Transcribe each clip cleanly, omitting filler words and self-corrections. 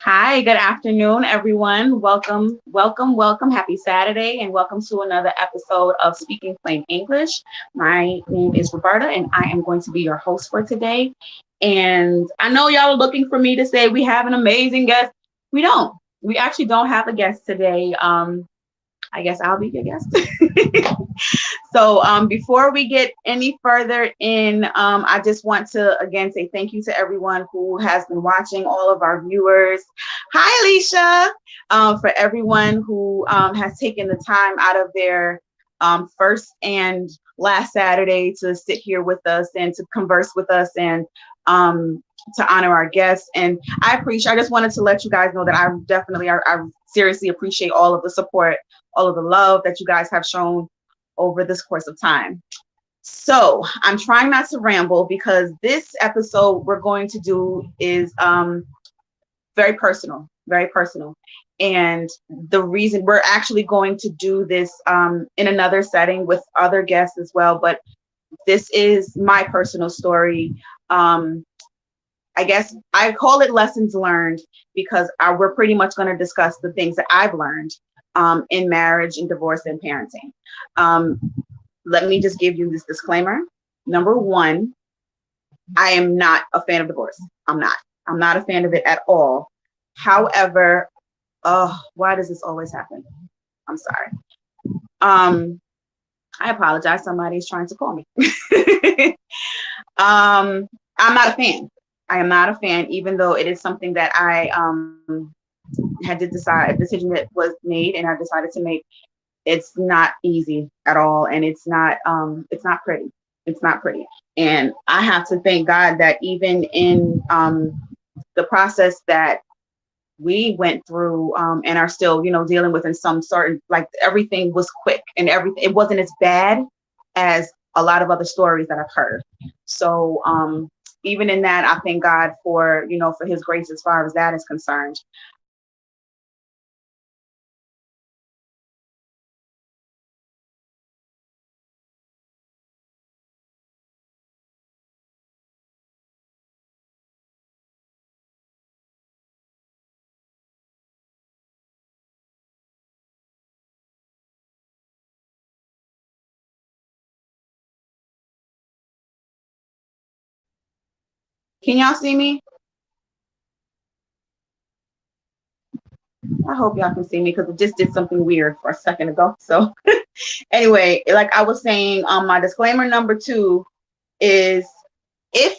Hi, good afternoon, everyone. Welcome, welcome, welcome. Happy Saturday, and welcome to another episode of Speaking Plain English. My name is Roberta, and I am going to be your host for today. And I know y'all are looking for me to say we have an amazing guest. We don't. We actually don't have a guest today. I guess I'll be your guest. So before we get any further in, I just want to again say thank you to everyone who has been watching, all of our viewers. Hi, Alicia. For everyone who has taken the time out of their first and last Saturday to sit here with us and to converse with us and to honor our guests. And I just wanted to let you guys know that I seriously appreciate all of the support, all of the love that you guys have shown over this course of time. So I'm trying not to ramble because this episode we're going to do is very personal, very personal. And the reason we're actually going to do this in another setting with other guests as well, but this is my personal story. I guess I call it lessons learned because we're pretty much going to discuss the things that I've learned in marriage and divorce and parenting. Let me just give you this disclaimer. Number one, I am not a fan of divorce. I'm not a fan of it at all. However, why does this always happen? I'm sorry. I apologize. Somebody's trying to call me. I'm not a fan. I am not a fan, even though it is something that I had to decide, a decision that was made and I decided to make. It's not easy at all. And it's not pretty. It's not pretty. And I have to thank God that even in the process that we went through and are still, dealing with in some sort, like everything was quick and it wasn't as bad as a lot of other stories that I've heard. So even in that, I thank God for his grace as far as that is concerned. Can y'all see me? I hope y'all can see me because it just did something weird for a second ago. So anyway, like I was saying, my disclaimer number 2 is if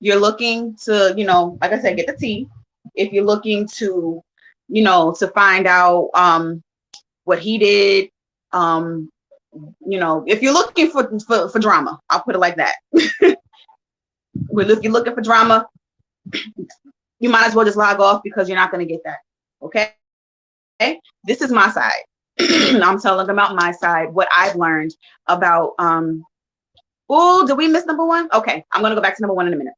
you're looking to, like I said, get the tea. If you're looking to, to find out what he did, if you're looking for drama, I'll put it like that. If you're looking for drama, you might as well just log off because you're not going to get that. Okay? This is my side. I'm telling about my side, what I've learned about did we miss number 1? Okay, I'm going to go back to number 1 in a minute.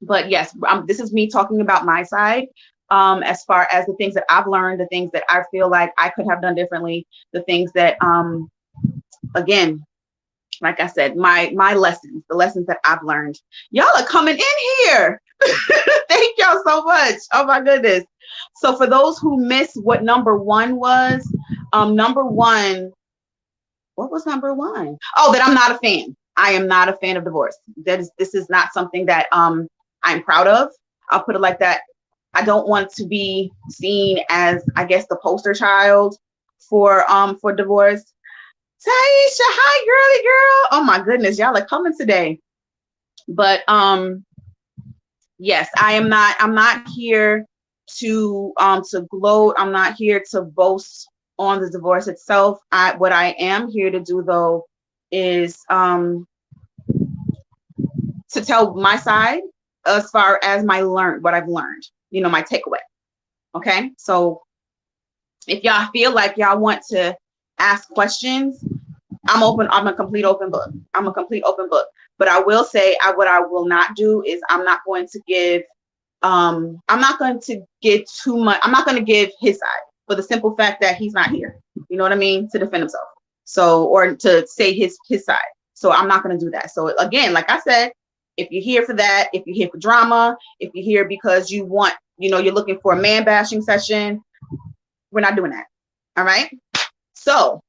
But yes, this is me talking about my side as far as the things that I've learned, the things that I feel like I could have done differently, the things that, again, like I said, my lessons, the lessons that I've learned. Y'all are coming in here. Thank y'all so much. Oh my goodness. So for those who missed what number 1 was, number 1, what was number 1? Oh, that I'm not a fan. I am not a fan of divorce. This is not something that I'm proud of. I'll put it like that. I don't want to be seen as, I guess, the poster child for divorce. Taisha, hi, girly girl. Oh my goodness, y'all are coming today. But yes, I'm not here to gloat. I'm not here to boast on the divorce itself. What I am here to do though is to tell my side as far as what I've learned, my takeaway. Okay, so if y'all feel like y'all want to ask questions, I'm open. I'm a complete open book. But I will say, what I will not do is I'm not going to give too much. I'm not going to give his side for the simple fact that he's not here. You know what I mean? To defend himself. So, or to say his side. So I'm not going to do that. So again, like I said, if you're here for that, if you're here for drama, if you're here because you want you're looking for a man bashing session, we're not doing that. All right. So,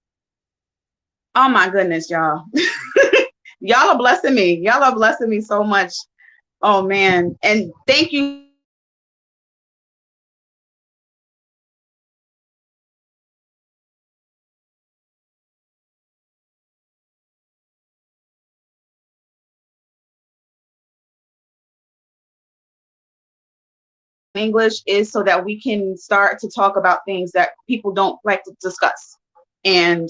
oh my goodness, y'all. Y'all are blessing me. Y'all are blessing me so much. Oh man. And thank you English is so that we can start to talk about things that people don't like to discuss. And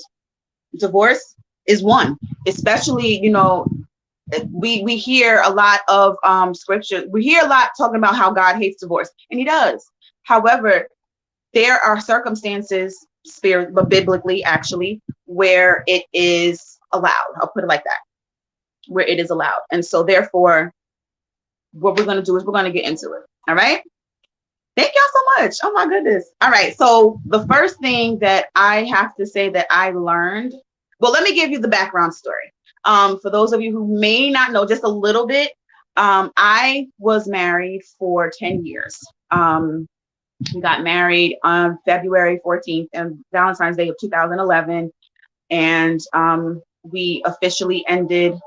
divorce is one, especially, we hear a lot of scripture. We hear a lot talking about how God hates divorce, and he does. However, there are circumstances, but biblically actually, where it is allowed. I'll put it like that, where it is allowed. And so therefore, what we're going to do is we're going to get into it. All right. Thank y'all so much. Oh my goodness. All right. So the first thing that I have to say that I learned, well, let me give you the background story. For those of you who may not know just a little bit, I was married for 10 years. We got married on February 14th and Valentine's Day of 2011. And we officially ended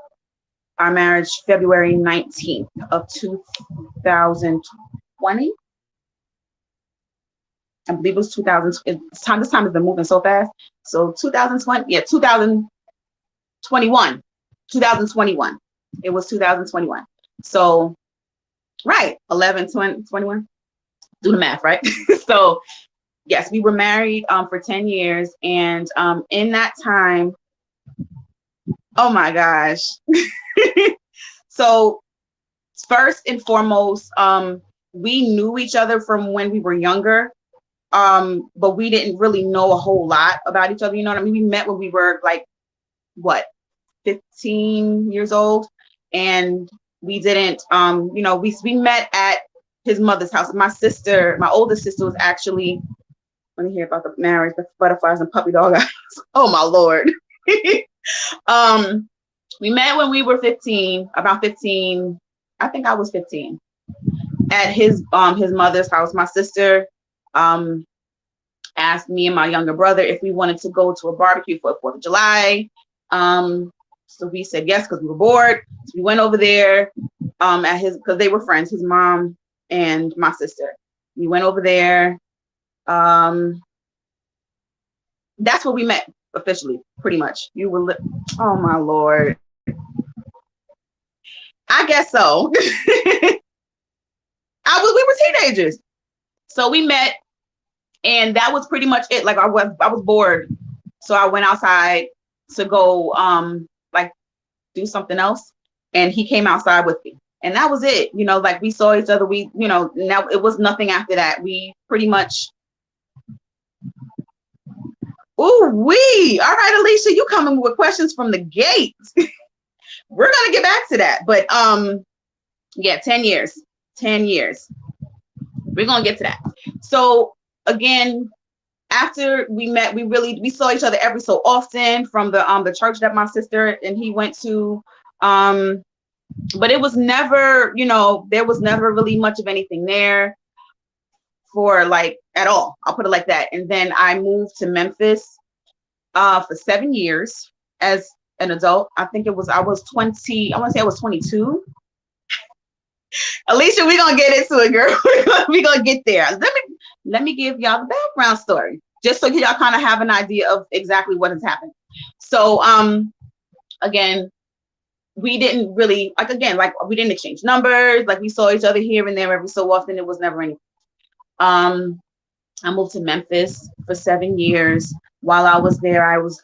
our marriage February 19th of 2020. I believe it was 2000. This time has been moving so fast. So 2020, yeah, 2021. It was 2021. So, right, 11, 20, 21. Do the math, right? So, yes, we were married for 10 years. And in that time, oh my gosh. So, first and foremost, we knew each other from when we were younger. But we didn't really know a whole lot about each other. You know what I mean? We met when we were like, 15 years old. And we didn't, we met at his mother's house. My oldest sister was actually, let me hear about the marriage, the butterflies and puppy dog eyes. Oh my Lord. We met when we were 15, about 15. I think I was 15 at his mother's house. My sister, asked me and my younger brother if we wanted to go to a barbecue for 4th of July. So we said yes because we were bored. So we went over there because they were friends, his mom and my sister. We went over there. That's where we met officially, pretty much. Oh my Lord. I guess so. We were teenagers. So we met. And that was pretty much it. Like I was bored. So I went outside to go do something else. And he came outside with me. And that was it. Like we saw each other. Now it was nothing after that. We pretty much. Ooh, all right, Alicia, you coming with questions from the gate. We're gonna get back to that. But yeah, 10 years. 10 years. We're gonna get to that. So again, after we met, we saw each other every so often from the church that my sister and he went to. But it was never, there was never really much of anything there for at all. I'll put it like that. And then I moved to Memphis for 7 years as an adult. I was 20. I want to say I was 22. Alicia, we're gonna get into it, girl. We're gonna get there. Let me give y'all the background story, just so y'all kind of have an idea of exactly what has happened. So, again, we didn't really we didn't exchange numbers. Like we saw each other here and there every so often. It was never anything. I moved to Memphis for 7 years. While I was there, I was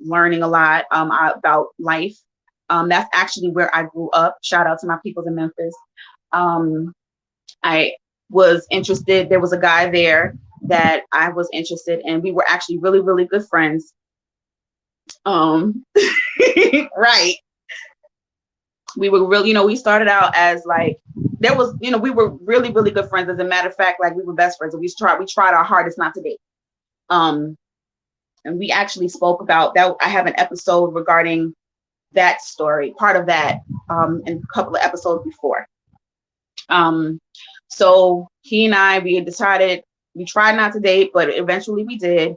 learning a lot about life. That's actually where I grew up. Shout out to my peoples in Memphis. I was interested. There was a guy there that I was interested in. We were actually really, really good friends. Right. We were really, we started out as we were really, really good friends. As a matter of fact, we were best friends. And we tried our hardest not to date. And we actually spoke about that. I have an episode regarding that story, part of that, in a couple of episodes before. So he and I, we had decided, we tried not to date, but eventually we did.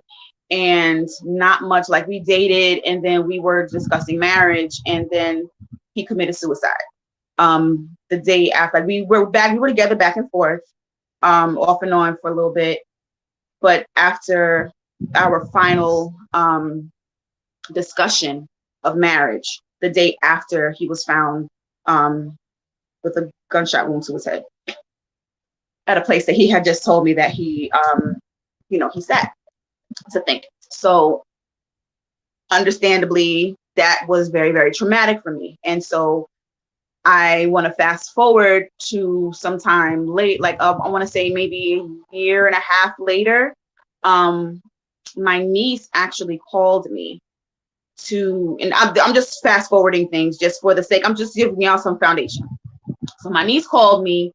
And not much, like we dated and then we were discussing marriage, and then he committed suicide. The day after, like we were together back and forth, off and on for a little bit. But after our final discussion of marriage, the day after, he was found with a gunshot wound to his head at a place that he had just told me that he sat to think. So understandably, that was very, very traumatic for me. And so I want to fast forward to sometime late, like I want to say maybe a year and a half later. My niece actually called me and I'm just fast forwarding things just for the sake, I'm just giving y'all some foundation. So my niece called me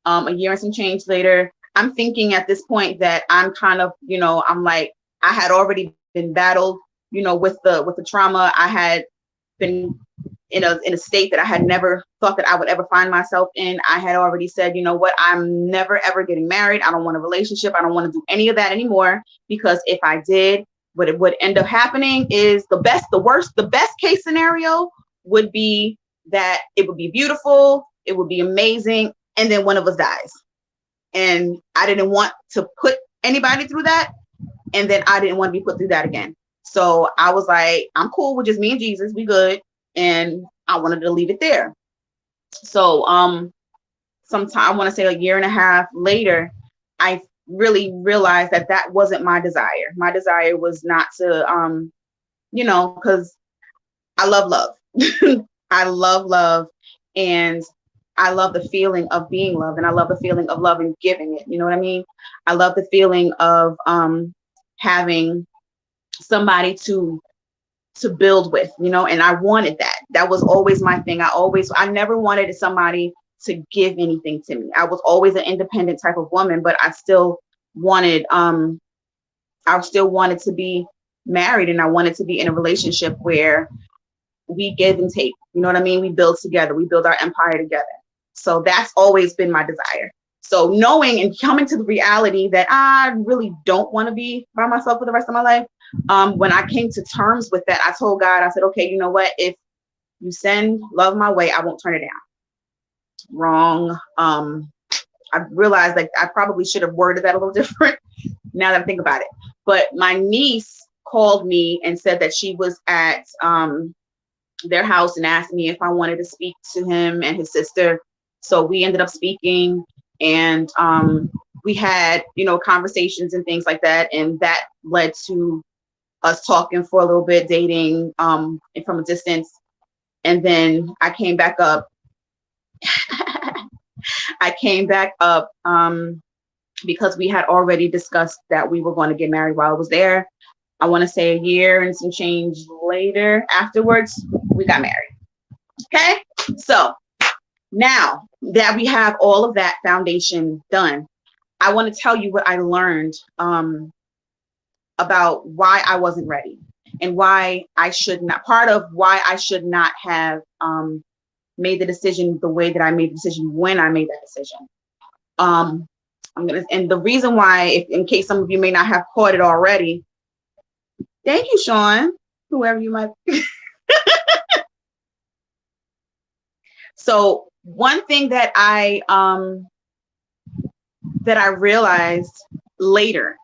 a year and some change later. I'm thinking at this point that I'm kind of, I'm like, I had already been battled, with the trauma. I had been in a state that I had never thought that I would ever find myself in. I had already said, you know what, I'm never ever getting married. I don't want a relationship. I don't want to do any of that anymore, because if I did, what it would end up happening is the best case scenario would be that it would be beautiful, it would be amazing, and then one of us dies. And I didn't want to put anybody through that, and then I didn't want to be put through that again. So I was like, I'm cool with just me and Jesus, we good. And I wanted to leave it there. So sometime, I want to say a year and a half later, I really realized that that wasn't my desire. My desire was not to, because I love love. I love love. And I love the feeling of being loved. And I love the feeling of love and giving it. You know what I mean? I love the feeling of having somebody to build with, and I wanted that. That was always my thing. I never wanted somebody to give anything to me. I was always an independent type of woman, but I still wanted to be married, and I wanted to be in a relationship where we give and take. You know what I mean? We build together. We build our empire together. So that's always been my desire. So knowing and coming to the reality that I really don't want to be by myself for the rest of my life, when I came to terms with that, I told God, I said, okay, you know what? If you send love my way, I won't turn it down. Wrong. I realized like I probably should have worded that a little different now that I think about it. But my niece called me and said that she was at their house and asked me if I wanted to speak to him and his sister. So we ended up speaking, and we had, conversations and things like that. And that led to us talking for a little bit, dating and from a distance. And then I came back up. Because we had already discussed that we were going to get married while I was there. I want to say a year and some change later, afterwards, we got married. Okay, so now that we have all of that foundation done, I want to tell you what I learned about why I wasn't ready and why I should not, part of why I should not have made the decision the way that I made the decision when I made that decision. And the reason why, if, in case some of you may not have caught it already, thank you, Sean, whoever you might. So one thing that I realized later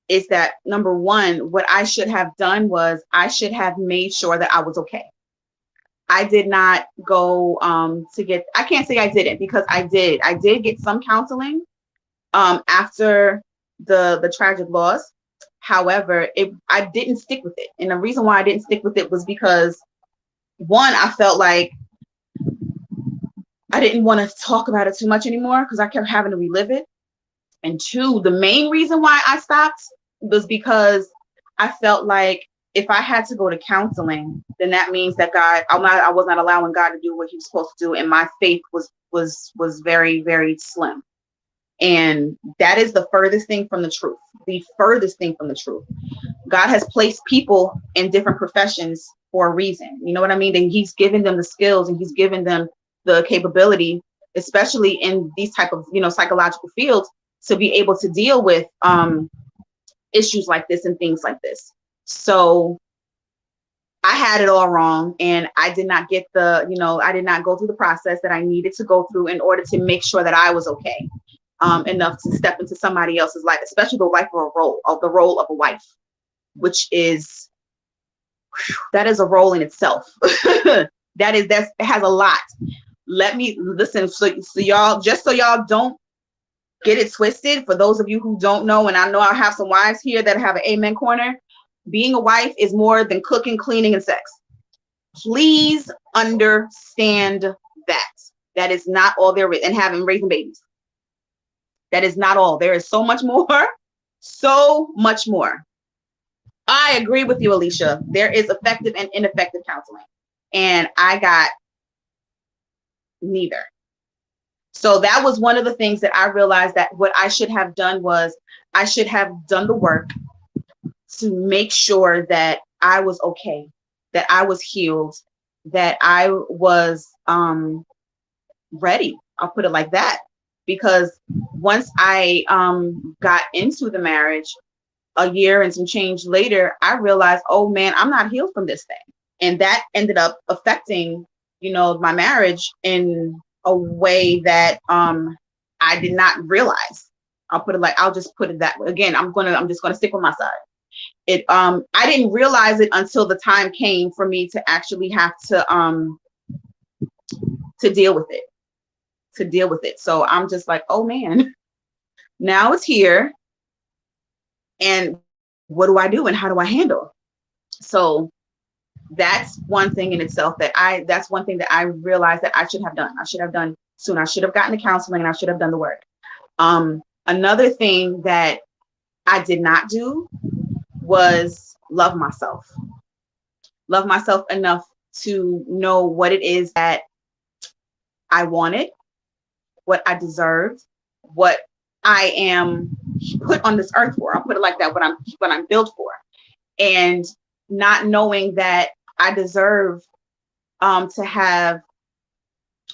is that, number one, what I should have done was I should have made sure that I was okay. I did not go to get, I can't say I didn't, because I did get some counseling after the tragic loss. However, I didn't stick with it. And the reason why I didn't stick with it was because, one, I felt like I didn't want to talk about it too much anymore because I kept having to relive it. And two, the main reason why I stopped was because I felt like if I had to go to counseling, then that means that I was not allowing God to do what he was supposed to do. And my faith was very, very slim. And that is the furthest thing from the truth. The furthest thing from the truth. God has placed people in different professions for a reason. You know what I mean? And he's given them the skills and he's given them the capability, especially in these type of, psychological fields, to be able to deal with issues like this and things like this. So I had it all wrong, and I did not get the, I did not go through the process that I needed to go through in order to make sure that I was okay enough to step into somebody else's life, especially the role of a wife, which is, that is a role in itself. That has a lot. Let me listen. So y'all, just so y'all don't get it twisted, for those of you who don't know, and I know I have some wives here that have an amen corner, being a wife is more than cooking, cleaning, and sex. Please understand that. That is not all there is. And raising babies. That is not all. There is so much more. So much more. I agree with you, Alicia. There is effective and ineffective counseling. And I got neither. So that was one of the things that I realized, that what I should have done was I should have done the work to make sure that I was okay, that I was healed, that I was ready. I'll put it like that. Because once I got into the marriage, a year and some change later, I realized, oh man, I'm not healed from this thing. And that ended up affecting, my marriage in a way that I did not realize. I'll just put it that way. Again, I'm just gonna stick with my side. I didn't realize it until the time came for me to actually have to deal with it. So I'm just like, oh man, now it's here. And what do I do, and how do I handle? So that's one thing in itself that's one thing that I realized that I should have done. I should have done soon. I should have gotten the counseling, and I should have done the work. Another thing that I did not do was love myself enough to know what it is that I wanted, what I deserved, what I am put on this earth for. I'll put it like that, what I'm built for. And not knowing that I deserve to have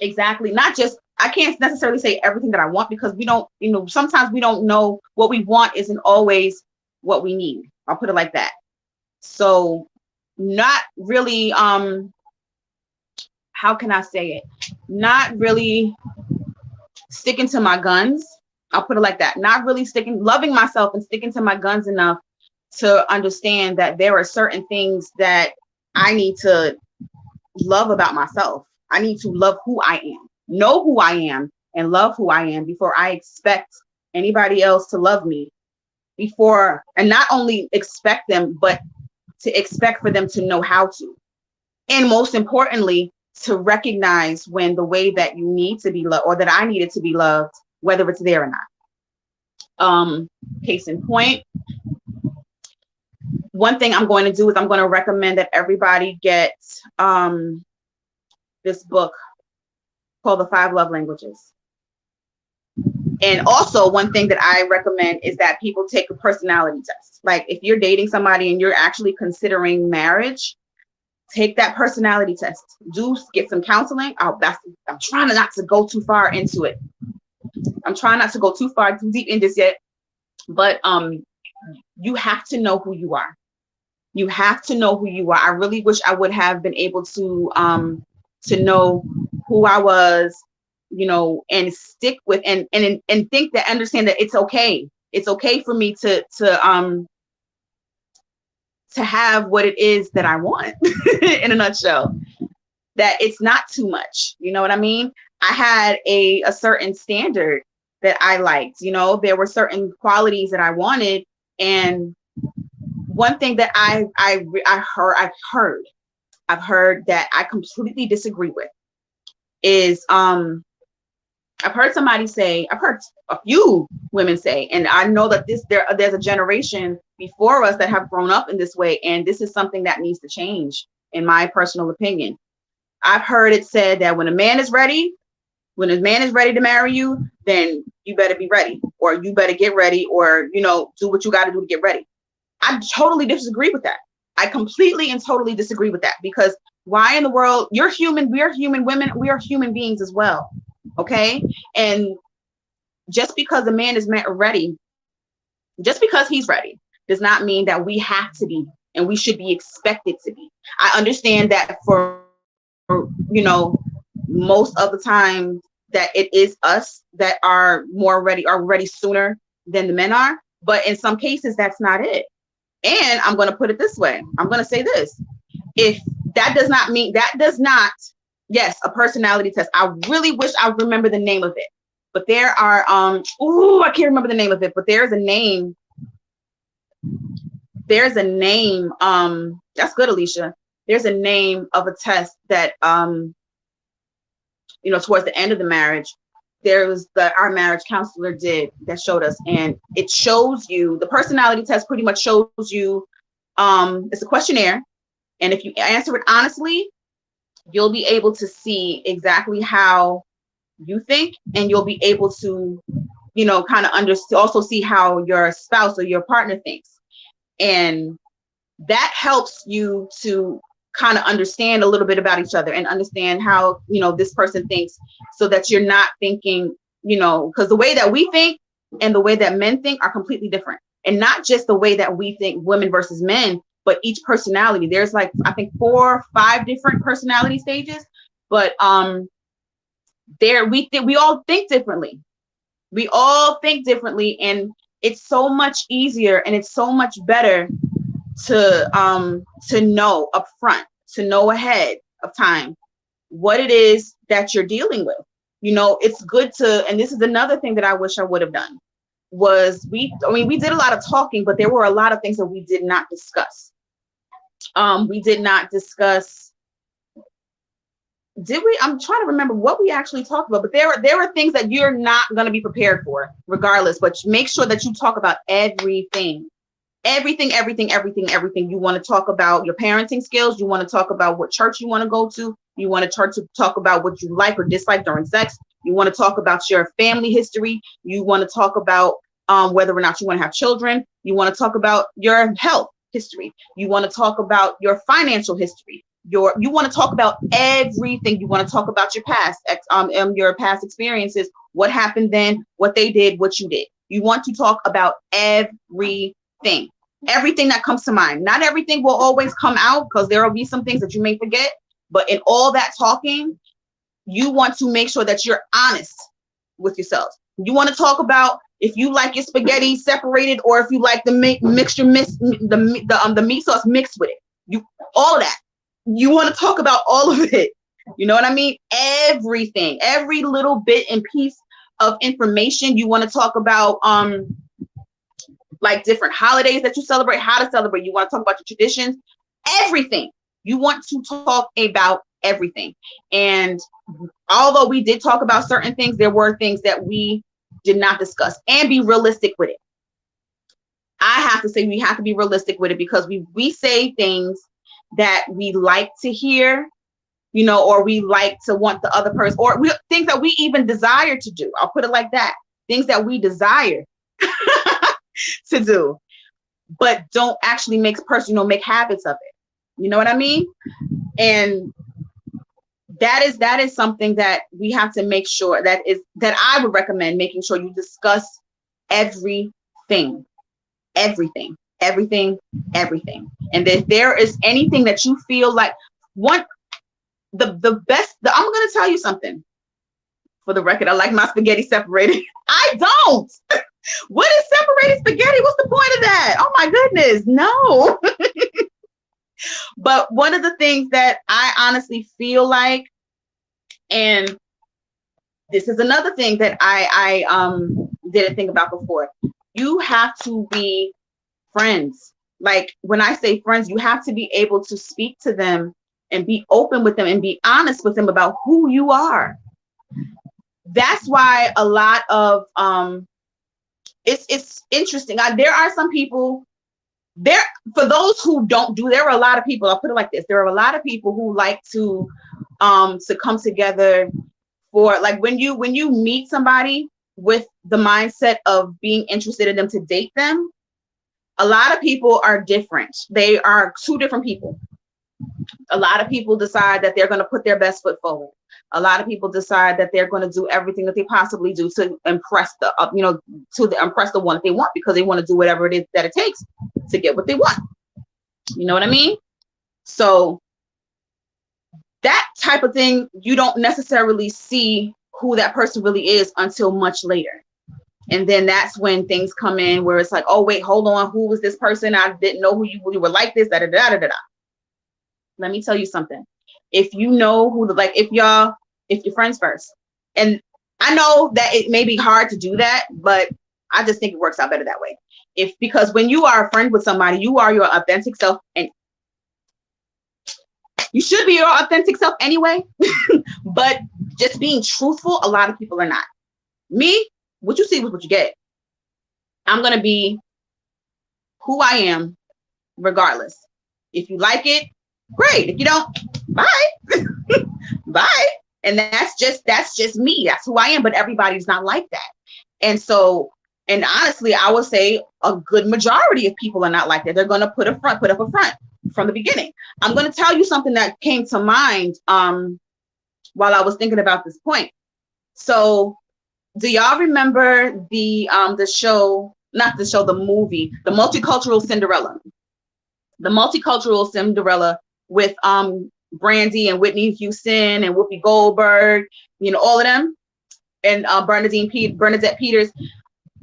exactly, not just, I can't necessarily say everything that I want, because we don't, sometimes we don't know what we want isn't always what we need. I'll put it like that. So not really, how can I say it? Not really sticking to my guns. I'll put it like that. Not really loving myself and sticking to my guns enough to understand that there are certain things that I need to love about myself. I need to love who I am, know who I am, and love who I am before I expect anybody else to love me. And not only expect them, but to expect for them to know how to. And most importantly, to recognize when the way that you need to be loved, or that I needed to be loved, whether it's there or not. Case in point, one thing I'm going to do is I'm going to recommend that everybody get this book called The 5 Love Languages. And also, one thing that I recommend is that people take a personality test. Like, if you're dating somebody and you're actually considering marriage, take that personality test. Get some counseling. I'm trying not to go too far into it. I'm trying not to go too deep in this yet. But you have to know who you are. You have to know who you are. I really wish I would have been able to know who I was, and stick with and think that, understand that it's okay. It's okay for me to have what it is that I want in a nutshell. That it's not too much. You know what I mean? I had a certain standard that I liked. There were certain qualities that I wanted, and one thing that I've heard that I completely disagree with is I've heard a few women say, and I know that there's a generation before us that have grown up in this way, and this is something that needs to change, in my personal opinion. I've heard it said that when a man is ready to marry you, then you better be ready, or you better get ready, or do what you got to do to get ready. I totally disagree with that. I completely and totally disagree with that, because why in the world? You're human. We are human women. We are human beings as well. Okay. And just because a man is ready, just because he's ready, does not mean that we have to be and we should be expected to be. I understand that for, most of the time that it is us that are ready sooner than the men are. But in some cases, that's not it. And I'm going to put it this way. I'm going to say this. If that does not, yes, a personality test. I really wish I remember the name of it. But there are, I can't remember the name of it, but there's a name. That's good, Alicia. There's a name of a test that, towards the end of the marriage, our marriage counselor did that showed us, and it shows you, the personality test pretty much shows you, it's a questionnaire. And if you answer it honestly, you'll be able to see exactly how you think, and you'll be able to, kind of also see how your spouse or your partner thinks. And that helps you to kind of understand a little bit about each other and understand how, this person thinks, so that you're not thinking, because the way that we think and the way that men think are completely different. And not just the way that we think, women versus men, but each personality. There's like, I think 4 or 5 different personality stages, but we all think differently. We all think differently, and it's so much easier and it's so much better to know up front, to know ahead of time what it is that you're dealing with. It's good to, and this is another thing that I wish I would have done, was we did a lot of talking, but there were a lot of things that we did not discuss. We did not discuss, did we? I'm trying to remember what we actually talked about, but there were things that you're not going to be prepared for regardless, but make sure that you talk about everything. Everything. You want to talk about your parenting skills. You want to talk about what church you want to go to. You want to talk about what you like or dislike during sex. You want to talk about your family history. You want to talk about whether or not you want to have children. You want to talk about your health history. You want to talk about your financial history. You want to talk about everything. You want to talk about your past experiences, what happened then, what they did, what you did. You want to talk about everything that comes to mind. Not everything will always come out, because there will be some things that you may forget. But in all that talking, you want to make sure that you're honest with yourselves. You want to talk about if you like your spaghetti separated, or if you like the mixture, the meat sauce mixed with it. All of that. You want to talk about all of it. You know what I mean? Everything, every little bit and piece of information. You want to talk about like different holidays that you celebrate, how to celebrate. You want to talk about your traditions, everything. You want to talk about everything. And although we did talk about certain things, there were things that we did not discuss, and be realistic with it. I have to say we have to be realistic with it, because we say things that we like to hear, or we like to want the other person, or things that we even desire to do. I'll put it like that. Things that we desire to do, but don't actually make habits of it. You know what I mean? And that is something that we have to make sure that I would recommend making sure you discuss everything. And if there is anything that you feel like the best, I'm going to tell you something. For the record, I like my spaghetti separated. I don't. What is separated spaghetti? What's the point of that? Oh my goodness, no. But one of the things that I honestly feel like, and this is another thing that I didn't think about before, you have to be friends. Like when I say friends, you have to be able to speak to them and be open with them and be honest with them about who you are. That's why a lot of it's interesting. There are some people there, for those who don't do, there are a lot of people, I'll put it like this, there are a lot of people who like to come together for, like, when you meet somebody with the mindset of being interested in them to date them, a lot of people are different. They are 2 different people. A lot of people decide that they're going to put their best foot forward. A lot of people decide that they're going to do everything that they possibly do to impress impress the one that they want, because they want to do whatever it is that it takes to get what they want. You know what I mean? So that type of thing, you don't necessarily see who that person really is until much later. And then that's when things come in where it's like, oh, wait, hold on. Who was this person? I didn't know who you were like this. Da, da, da, da, da, da. Let me tell you something. If you know who, if you're friends first, and I know that it may be hard to do that, but I just think it works out better that way. Because when you are a friend with somebody, you are your authentic self, and you should be your authentic self anyway. But just being truthful, a lot of people are not. Me, what you see is what you get. I'm going to be who I am regardless. If you like it, great. If you don't, bye. Bye. And that's just me. That's who I am. But everybody's not like that. And so, and honestly, I would say a good majority of people are not like that. They're going to put up a front from the beginning. I'm going to tell you something that came to mind while I was thinking about this point. So do y'all remember the movie, The Multicultural Cinderella? The Multicultural Cinderella with Brandy and Whitney Houston and Whoopi Goldberg, all of them, and Bernadette Peters.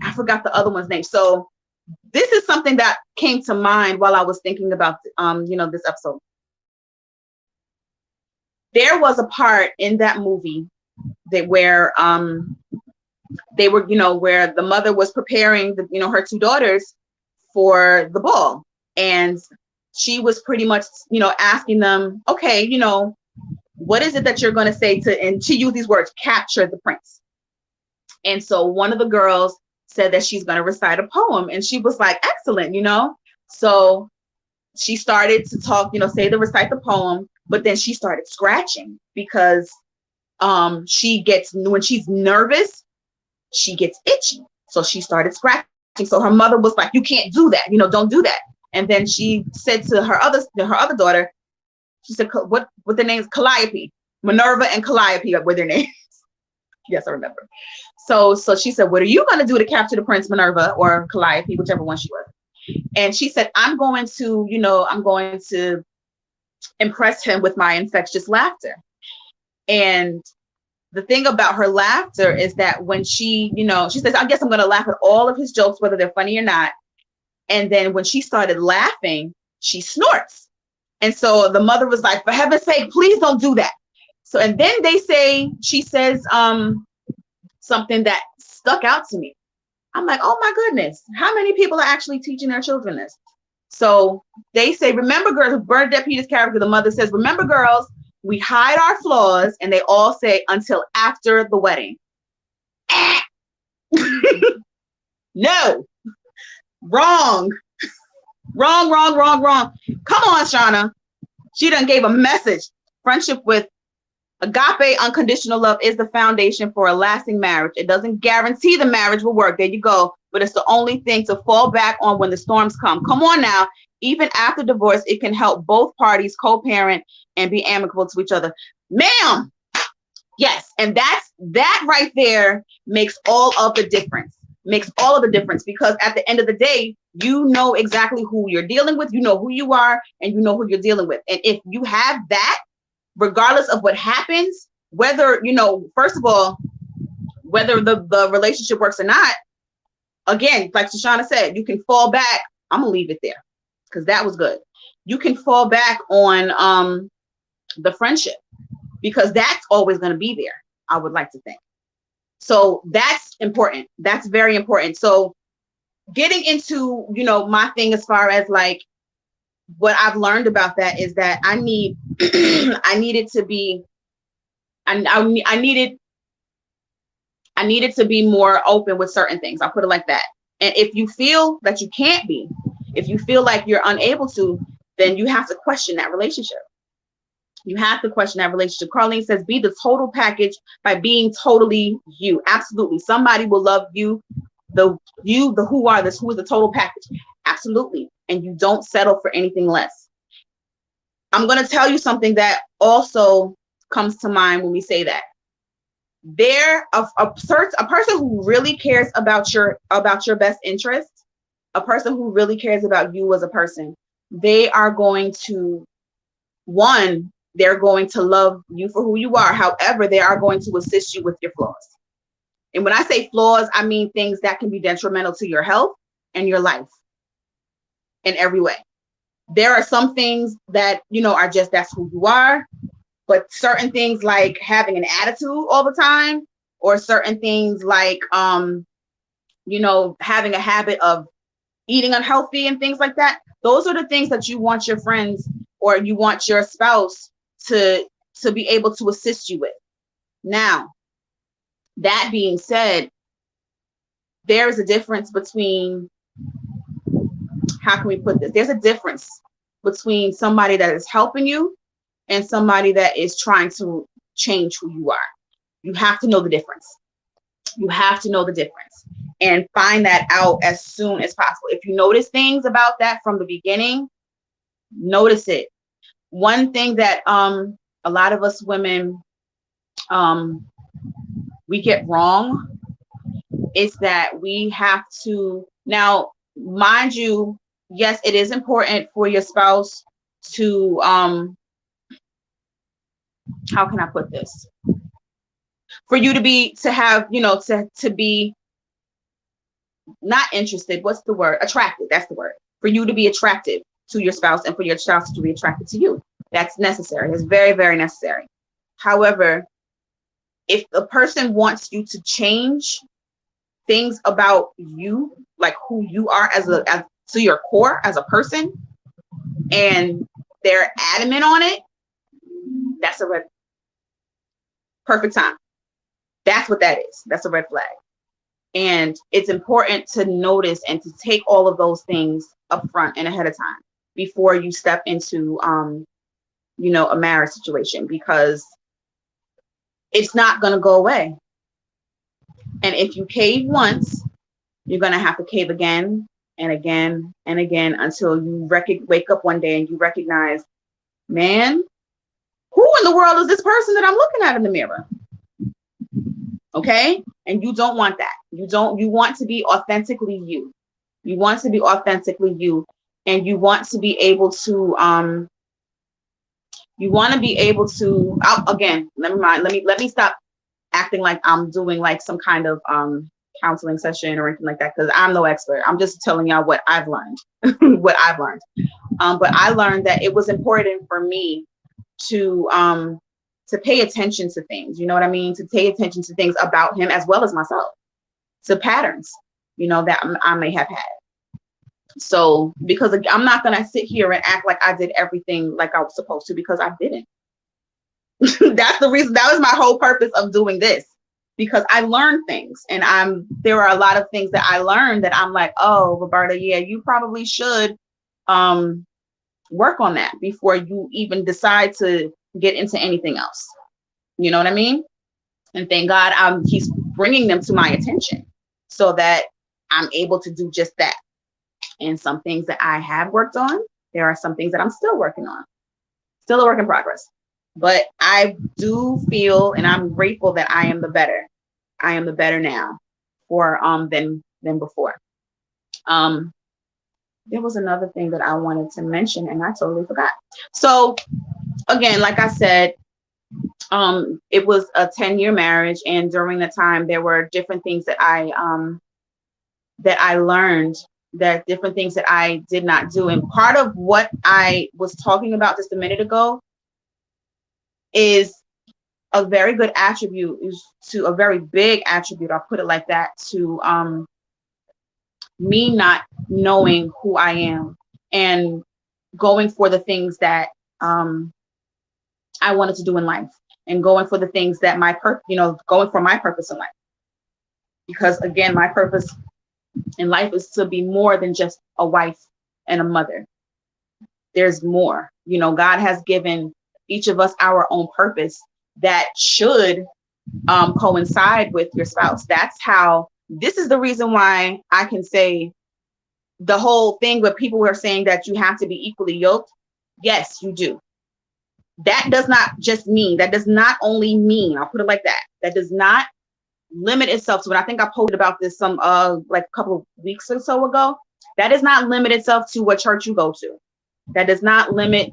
I forgot the other one's name. So this is something that came to mind while I was thinking about this episode. There was a part in that movie where they were, where the mother was preparing her two daughters for the ball, and she was pretty much, asking them, okay, what is it that you're going to say and she used these words, capture the prince. And so one of the girls said that she's going to recite a poem, and she was like, excellent, So she started to talk, recite the poem, but then she started scratching because when she's nervous, she gets itchy. So she started scratching. So her mother was like, you can't do that, don't do that. And then she said to her other daughter, she said, what their names? Calliope, Minerva and Calliope were their names. Yes, I remember. So she said, what are you going to do to capture the prince, Minerva or Calliope, whichever one she was? And she said, I'm going to impress him with my infectious laughter. And the thing about her laughter is that when she says, I guess I'm going to laugh at all of his jokes, whether they're funny or not. And then when she started laughing, she snorts. And so the mother was like, for heaven's sake, please don't do that. So, and then she says something that stuck out to me. I'm like, oh my goodness, how many people are actually teaching their children this? So they say, remember, girls, Bernadette Peters' character, the mother says, remember, girls, we hide our flaws, and they all say, until after the wedding. No. Wrong. Wrong. Come on, Shauna. She done gave a message. Friendship with agape, unconditional love is the foundation for a lasting marriage. It doesn't guarantee the marriage will work. There you go. But it's the only thing to fall back on when the storms come. Come on now. Even after divorce, it can help both parties co-parent and be amicable to each other. Ma'am. Yes. And that right there makes all of the difference. Because at the end of the day, you know exactly who you're dealing with. You know who you are, and you know who you're dealing with. And if you have that, regardless of what happens, whether, first of all, whether the relationship works or not, again, like Shoshana said, you can fall back. I'm gonna leave it there because that was good. You can fall back on the friendship because that's always going to be there, I would like to think. So that's important. That's very important. So getting into, my thing as far as like what I've learned about that is that I needed to be more open with certain things. I'll put it like that. And if you feel that you can't be, if you feel like you're unable to, then you have to question that relationship. You have to question that relationship. Carlene says, be the total package by being totally you. Absolutely. Somebody will love you, who is the total package. Absolutely. And you don't settle for anything less. I'm going to tell you something that also comes to mind when we say that. A person who really cares about your best interest, a person who really cares about you as a person, they are going to, one, they're going to love you for who you are. However, they are going to assist you with your flaws. And when I say flaws, I mean things that can be detrimental to your health and your life in every way. There are some things that, are just, that's who you are. But certain things like having an attitude all the time, or certain things like, having a habit of eating unhealthy and things like that. Those are the things that you want your friends or you want your spouse to be able to assist you with. Now, that being said, there is a difference between, how can we put this? There's a difference between somebody that is helping you and somebody that is trying to change who you are. You have to know the difference. You have to know the difference and find that out as soon as possible. If you notice things about that from the beginning, notice it. One thing that a lot of us women we get wrong is that we have to, now, mind you, yes, it is important for your spouse to how can I put this? For you to be not interested. What's the word? Attracted. That's the word. For you to be attracted to your spouse and for your spouse to be attracted to you. That's necessary. It's very, very necessary. However, if the person wants you to change things about you, like who you are as to your core as a person, and they're adamant on it, that's a red. Perfect time. That's what that is. That's a red flag. And it's important to notice and to take all of those things up front and ahead of time before you step into, a marriage situation, because it's not going to go away. And if you cave once, you're going to have to cave again and again and again until you wake up one day and you recognize, man, who in the world is this person that I'm looking at in the mirror? Okay. And you don't want that. You want to be authentically you. You want to be authentically you. And you want to be able to, again, let me stop acting like I'm doing like some kind of counseling session or anything like that, because I'm no expert. I'm just telling y'all what I've learned. But I learned that it was important for me to pay attention to things, you know what I mean? To pay attention to things about him as well as myself, to patterns, that I may have had. So, because I'm not going to sit here and act like I did everything like I was supposed to, because I didn't. That's the reason. That was my whole purpose of doing this, because I learned things, and there are a lot of things that I learned that I'm like, oh, Roberta, yeah, you probably should work on that before you even decide to get into anything else. You know what I mean? And thank God he's bringing them to my attention so that I'm able to do just that. And some things that I have worked on, there are some things that I'm still working on, still a work in progress. But I do feel, and I'm grateful that I am the better. I am the better now than before. There was another thing that I wanted to mention and I totally forgot. So again, like I said, it was a 10-year marriage, and during the time there were different things that I learned, that different things that I did not do. And part of what I was talking about just a minute ago is a very good attribute, to a very big attribute, I'll put it like that, to me not knowing who I am and going for the things that I wanted to do in life, and going for the things that going for my purpose in life. Because again, my purpose in life is to be more than just a wife and a mother. There's more. God has given each of us our own purpose that should coincide with your spouse. This is the reason why I can say the whole thing where people were saying that you have to be equally yoked. Yes, you do. that does not just mean, that does not only mean, I'll put it like that, that does not limit itself to, and I think I posted about this some like a couple of weeks or so ago, that does not limit itself to what church you go to. That does not limit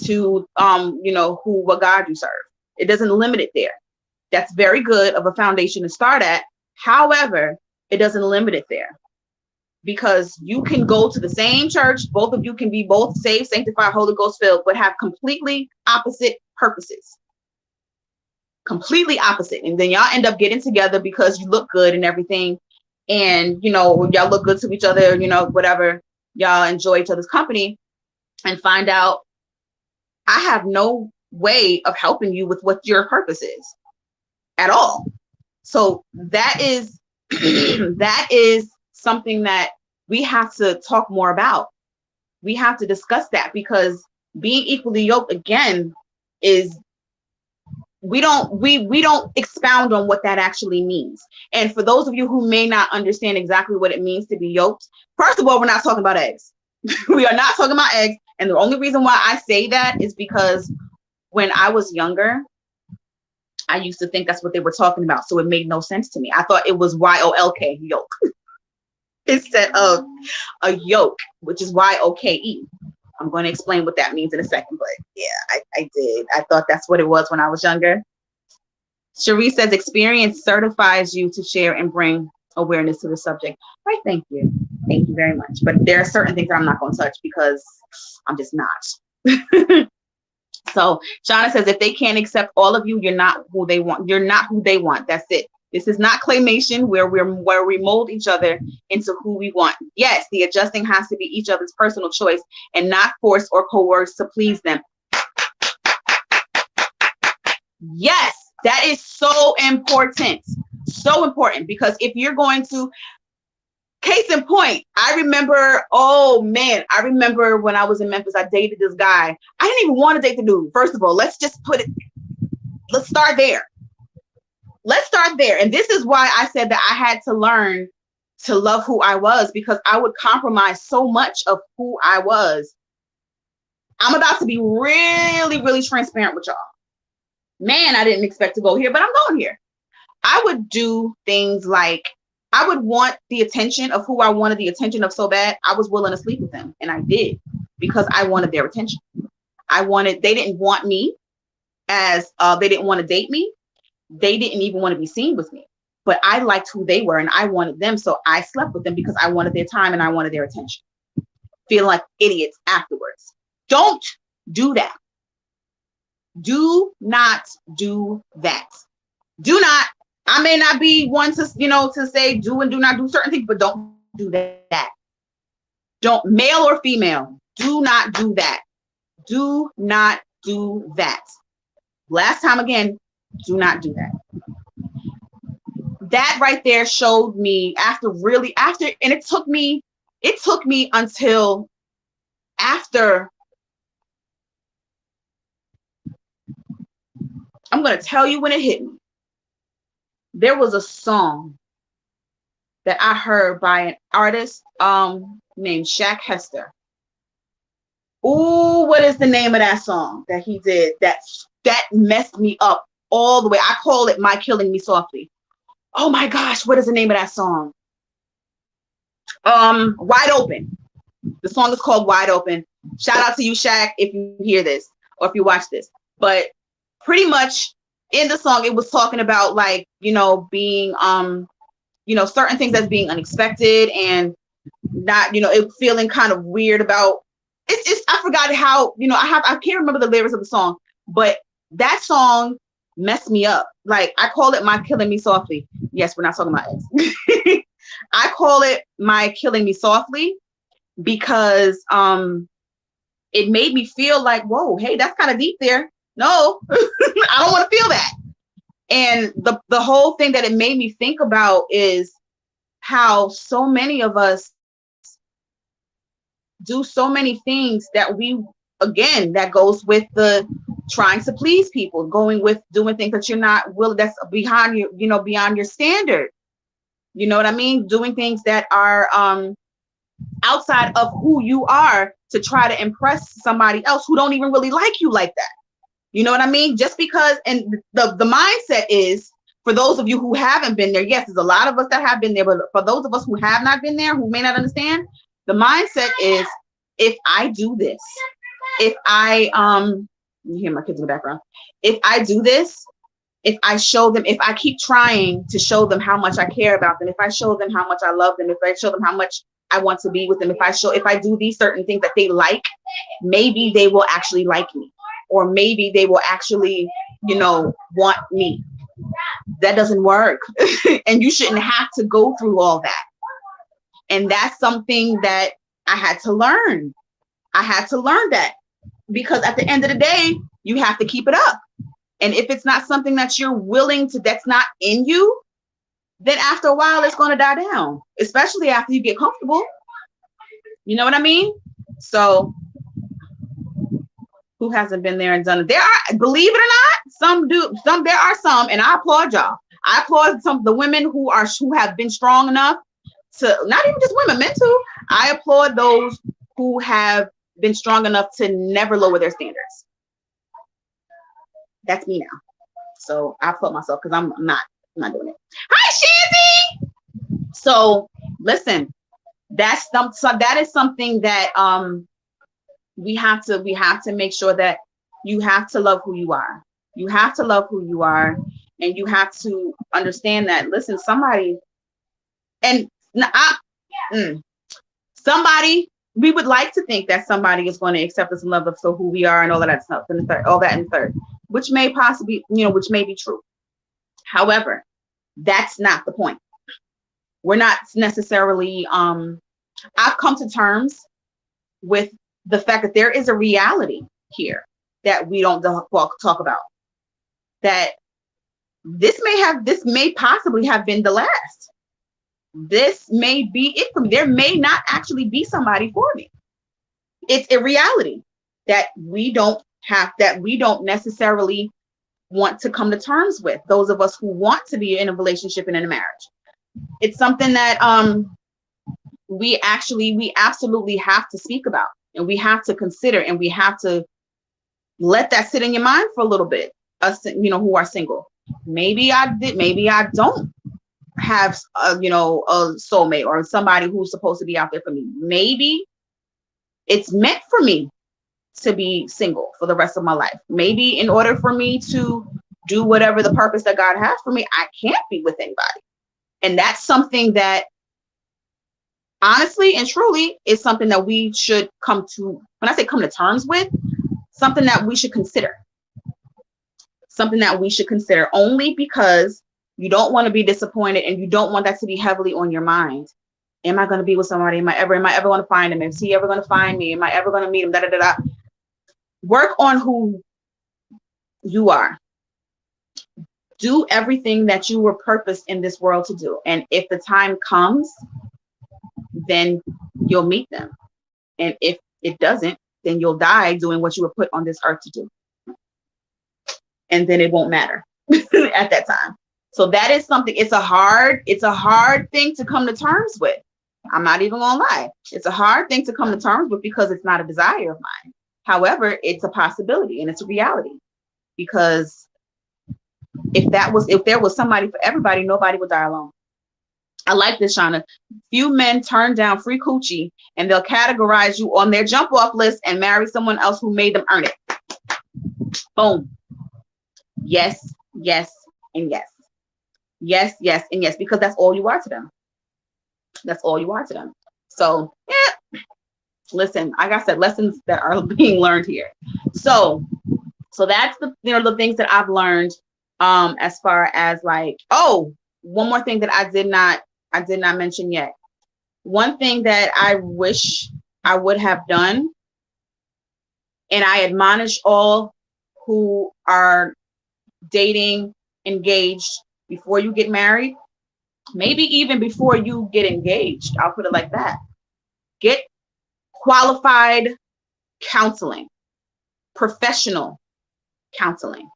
to what God you serve. It doesn't limit it there. That's very good of a foundation to start at. However, it doesn't limit it there, because you can go to the same church, both of you can be both saved, sanctified, Holy Ghost filled, but have completely opposite purposes. Completely opposite. And then y'all end up getting together because you look good and everything. And, y'all look good to each other, whatever. Y'all enjoy each other's company, and find out I have no way of helping you with what your purpose is at all. So that is that is something that we have to talk more about. We have to discuss that, because being equally yoked, again, is we don't expound on what that actually means. And for those of you who may not understand exactly what it means to be yoked, first of all, we're not talking about eggs. We are not talking about eggs. And the only reason why I say that is because when I was younger, I used to think that's what they were talking about. So it made no sense to me. I thought it was Y-O-L-K, yoke, instead of a yoke, which is Y-O-K-E. I'm going to explain what that means in a second, but yeah, I did. I thought that's what it was when I was younger. Cherie says experience certifies you to share and bring awareness to the subject. Right, thank you. Thank you very much. But there are certain things that I'm not going to touch because I'm just not. So Shauna says if they can't accept all of you, you're not who they want. You're not who they want. That's it. This is not claymation where we mold each other into who we want. Yes, the adjusting has to be each other's personal choice and not forced or coerced to please them. Yes, that is so important. So important, because if you're going to, case in point, I remember when I was in Memphis, I dated this guy. I didn't even want to date the dude. First of all, let's start there. Let's start there. And this is why I said that I had to learn to love who I was, because I would compromise so much of who I was. I'm about to be really, really transparent with y'all. Man, I didn't expect to go here, but I'm going here. I would do things like, I would want the attention of who I wanted the attention of so bad, I was willing to sleep with them. And I did, because I wanted their attention. They didn't want me as, they didn't want to date me. They didn't even want to be seen with me, but I liked who they were and I wanted them. So I slept with them because I wanted their time and I wanted their attention. Feeling like idiots afterwards. Don't do that. Do not do that. Do not. I may not be one to, to say do and do not do certain things, but don't do that. Don't, male or female, do not do that. Do not do that. Last time again, do not do that. That right there showed me and it took me until after, I'm going to tell you when it hit me. There was a song that I heard by an artist named Shaq Hester. Ooh, what is the name of that song that he did? That messed me up all the way. I call it My Killing Me Softly. Oh my gosh, what is the name of that song? Wide Open. The song is called Wide Open. Shout out to you, Shaq, if you hear this or if you watch this. But pretty much in the song, it was talking about like, being, certain things as being unexpected and not, it feeling kind of weird about, I forgot how, I can't remember the lyrics of the song, but that song messed me up. Like, I call it My Killing Me Softly. Yes, we're not talking about it. I call it My Killing Me Softly because it made me feel like, whoa, hey, that's kind of deep there. No, I don't want to feel that. And the whole thing that it made me think about is how so many of us do so many things that that goes with the trying to please people, going with doing things that you're not willing, that's behind you, beyond your standard. You know what I mean? Doing things that are outside of who you are to try to impress somebody else who don't even really like you like that. You know what I mean? Just because, and the mindset is, for those of you who haven't been there, yes, there's a lot of us that have been there, but for those of us who have not been there, who may not understand, the mindset is, if I do this, if I, you hear my kids in the background, if I do this, if I show them, if I keep trying to show them how much I care about them, if I show them how much I love them, if I show them how much I want to be with them, if I do these certain things that they like, maybe they will actually like me, or maybe they will actually, you know, want me. That doesn't work. And you shouldn't have to go through all that. And that's something that I had to learn. I had to learn that, because at the end of the day, you have to keep it up. And if it's not something that you're willing to, that's not in you, then after a while, it's going to die down, especially after you get comfortable. You know what I mean? So who hasn't been there and done it? There are, believe it or not, some do, there are some, and I applaud y'all. I applaud some of the women who have been strong enough to, not even just women, men too. I applaud those who have been strong enough to never lower their standards. That's me now. So I applaud myself, because I'm not doing it. Hi, Shanty. So listen, that is something that we have to make sure that you have to love who you are. You have to love who you are, and you have to understand that, listen, somebody, and somebody, we would like to think that somebody is going to accept us and love us for who we are and all of that stuff, and all that in the third, which may possibly, you know, which may be true. However, that's not the point. We're not necessarily, I've come to terms with the fact that there is a reality here that we don't talk about. That this may possibly have been the last. This may be it for me. There may not actually be somebody for me. It's a reality that we don't necessarily want to come to terms with. Those of us who want to be in a relationship and in a marriage. It's something that we absolutely have to speak about, and we have to consider, and we have to let that sit in your mind for a little bit. Us, you know, who are single. Maybe I don't have a soulmate or somebody who's supposed to be out there for me. Maybe it's meant for me to be single for the rest of my life. Maybe in order for me to do whatever the purpose that God has for me, I can't be with anybody. And that's something that, honestly and truly, is something that we should come to, when I say come to terms with, something that we should consider. Something that we should consider, only because you don't want to be disappointed, and you don't want that to be heavily on your mind. Am I going to be with somebody? Am I ever going to find him? Is he ever going to find me? Am I ever going to meet him? Work on who you are. Do everything that you were purposed in this world to do. And if the time comes, then you'll meet them. And if it doesn't, then you'll die doing what you were put on this earth to do. And then it won't matter at that time. So that is something, it's a hard thing to come to terms with. I'm not even gonna lie. It's a hard thing to come to terms with, because it's not a desire of mine. However, it's a possibility, and it's a reality, because if there was somebody for everybody, nobody would die alone. I like this, Shauna. Few men turn down free coochie, and they'll categorize you on their jump off list and marry someone else who made them earn it. Boom. Yes, yes, and yes. Yes, yes, and yes, because that's all you are to them. That's all you are to them. So, yeah. Listen, like I said, lessons that are being learned here. So that's the things that I've learned, as far as like, oh, one more thing that I did not mention yet. One thing that I wish I would have done, and I admonish all who are dating, engaged, before you get married, maybe even before you get engaged, I'll put it like that. Get qualified counseling, professional counseling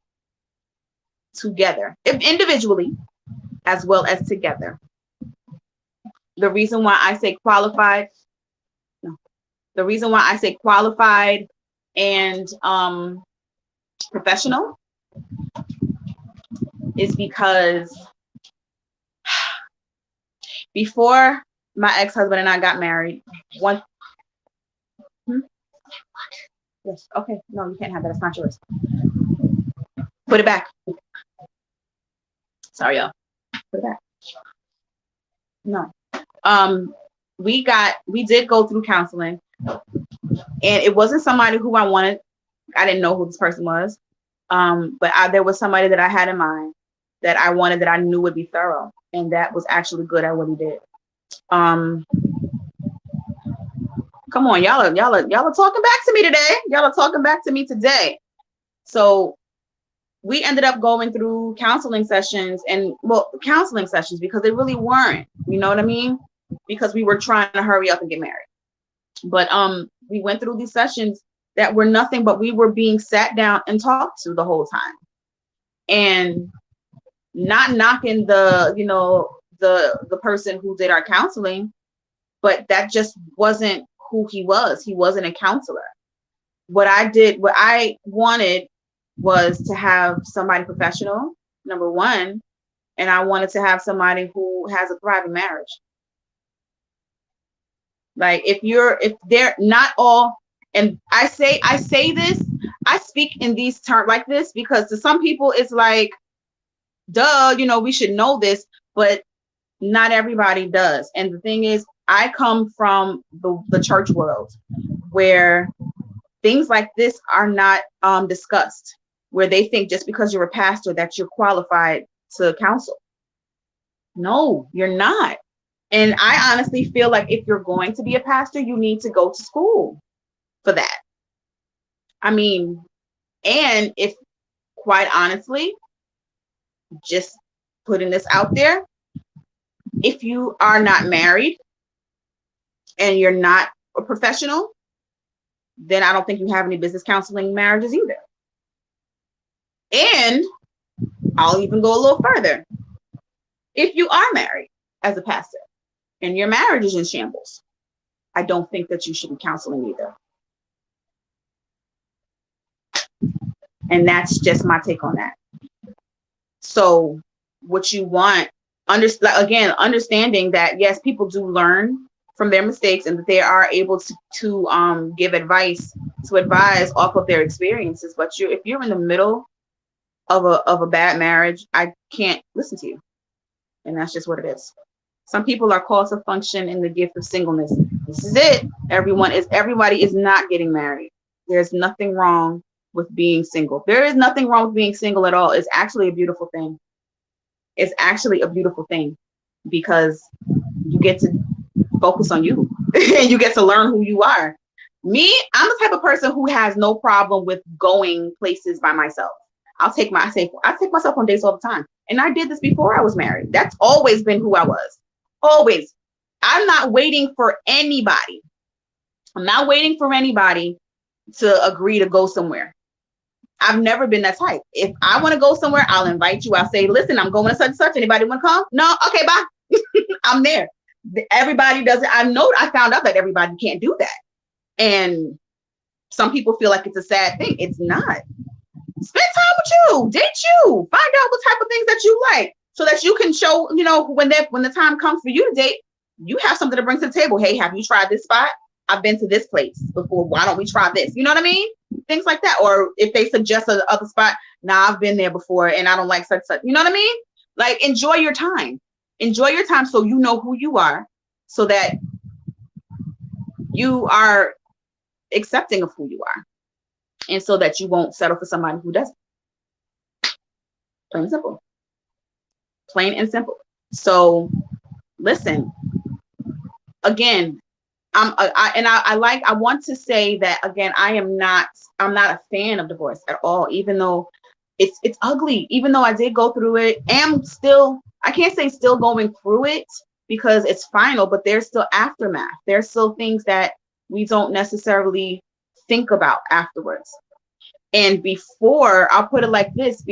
together, if individually as well as together. The reason why I say qualified and professional is because before my ex-husband and I got married, yes, okay, no, you can't have that. It's not yours. Put it back. Sorry, y'all. Put it back. No. We did go through counseling, and it wasn't somebody who I wanted. I didn't know who this person was. But there was somebody that I had in mind that I wanted, that I knew would be thorough, and that was actually good at what he did. Come on, y'all are talking back to me today. Y'all are talking back to me today. So we ended up going through counseling sessions, because they really weren't, you know what I mean? Because we were trying to hurry up and get married. But we went through these sessions that were nothing but we were being sat down and talked to the whole time. And not knocking the person who did our counseling, but that just wasn't who he was. He wasn't a counselor. What I wanted was to have somebody professional, number one, and I wanted to have somebody who has a thriving marriage. Like if they're not all, and I say this, I speak in these terms like this because to some people it's like, duh, we should know this, but not everybody does. And the thing is, I come from the church world where things like this are not discussed, where they think just because you're a pastor that you're qualified to counsel. No, you're not. And I honestly feel like if you're going to be a pastor, you need to go to school for that. I mean, and if quite honestly, just putting this out there, if you are not married and you're not a professional, then I don't think you have any business counseling marriages either. And I'll even go a little further. If you are married as a pastor and your marriage is in shambles, I don't think that you should be counseling either. And that's just my take on that. So what you want, understanding that, yes, people do learn from their mistakes and that they are able to give advice, to advise off of their experiences. But if you're in the middle of a bad marriage, I can't listen to you. And that's just what it is. Some people are called to function in the gift of singleness. This is it. Everybody is not getting married. There's nothing wrong with being single. There is nothing wrong with being single at all. It's actually a beautiful thing. It's actually a beautiful thing because you get to focus on you and you get to learn who you are. Me, I'm the type of person who has no problem with going places by myself. I take myself on dates all the time. And I did this before I was married. That's always been who I was. Always. I'm not waiting for anybody. I'm not waiting for anybody to agree to go somewhere. I've never been that type. If I want to go somewhere, I'll invite you. I'll say, listen, I'm going to such and such. Anybody want to come? No? Okay, bye. I'm there. Everybody does it. I found out that everybody can't do that. And some people feel like it's a sad thing. It's not. Spend time with you, date you, find out what type of things that you like so that you can show, when the time comes for you to date, you have something to bring to the table. Hey, have you tried this spot? I've been to this place before. Why don't we try this? You know what I mean? Things like that. Or if they suggest another spot, I've been there before and I don't like such. You know what I mean? Like, enjoy your time. Enjoy your time so you know who you are, so that you are accepting of who you are. And so that you won't settle for somebody who doesn't. Plain and simple. Plain and simple. So listen, again, I want to say that again, I'm not a fan of divorce at all, even though it's ugly, even though I did go through it. I can't say still going through it because it's final, but there's still aftermath. There's still things that we don't necessarily think about afterwards. And before, I'll put it like this,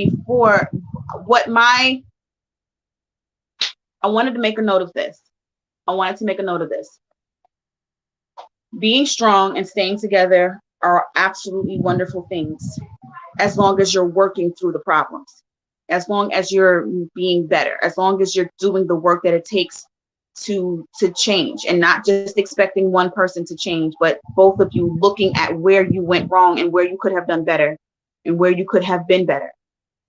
I wanted to make a note of this. Being strong and staying together are absolutely wonderful things. as long as you're working through the problems, as long as you're being better, as long as you're doing the work that it takes to change, and not just expecting one person to change, but both of you looking at where you went wrong and where you could have done better and where you could have been better.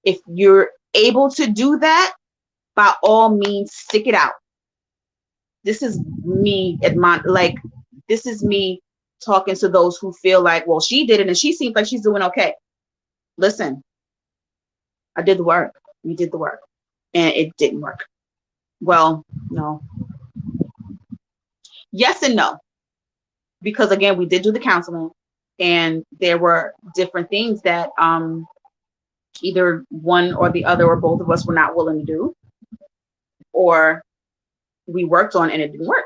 If you're able to do that, by all means, stick it out. This is me this is me talking to those who feel like, well, she did it and she seems like she's doing okay. Listen, I did the work. We did the work and it didn't work. Well, no. Yes and no. Because again, we did do the counseling and there were different things that either one or the other or both of us were not willing to do, or we worked on and it didn't work.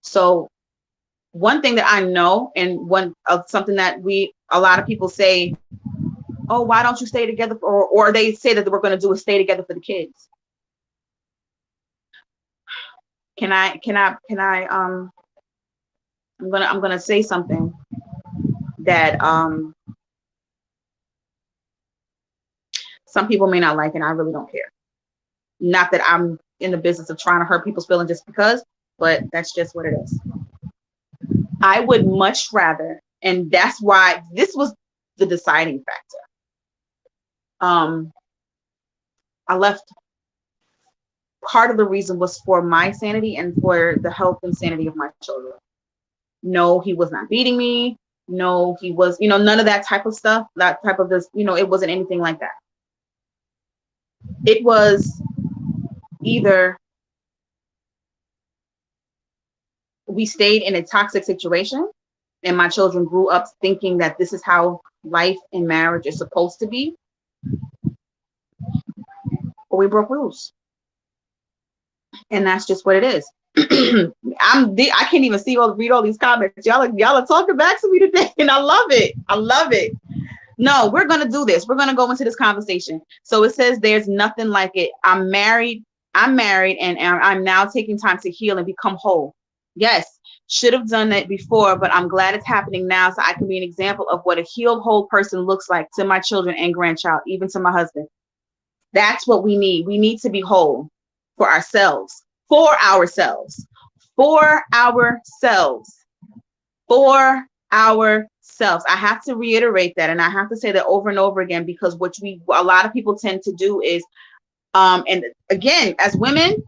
So one thing that I know, and one of something that a lot of people say, oh, why don't you stay together? Or they say that we're going to do is stay together for the kids. I'm going to say something that some people may not like, and I really don't care. Not that I'm in the business of trying to hurt people's feelings just because, but that's just what it is. I would much rather, and that's why this was the deciding factor. I left. Part of the reason was for my sanity and for the health and sanity of my children. No, he was not beating me. No, he was, none of that type of stuff, that type of this, it wasn't anything like that. It was either we stayed in a toxic situation and my children grew up thinking that this is how life and marriage is supposed to be, or we broke rules. And that's just what it is. I can't even read all these comments. Y'all are talking back to me today, and I love it. I love it. No, we're going to do this. We're going to go into this conversation. So it says there's nothing like it. I'm married, and I'm now taking time to heal and become whole. Yes, should have done that before, but I'm glad it's happening now so I can be an example of what a healed, whole person looks like to my children and grandchild, even to my husband. That's what we need. We need to be whole for ourselves, for ourselves. I have to reiterate that, and I have to say that over and over again, because what a lot of people tend to do is, and again, as women,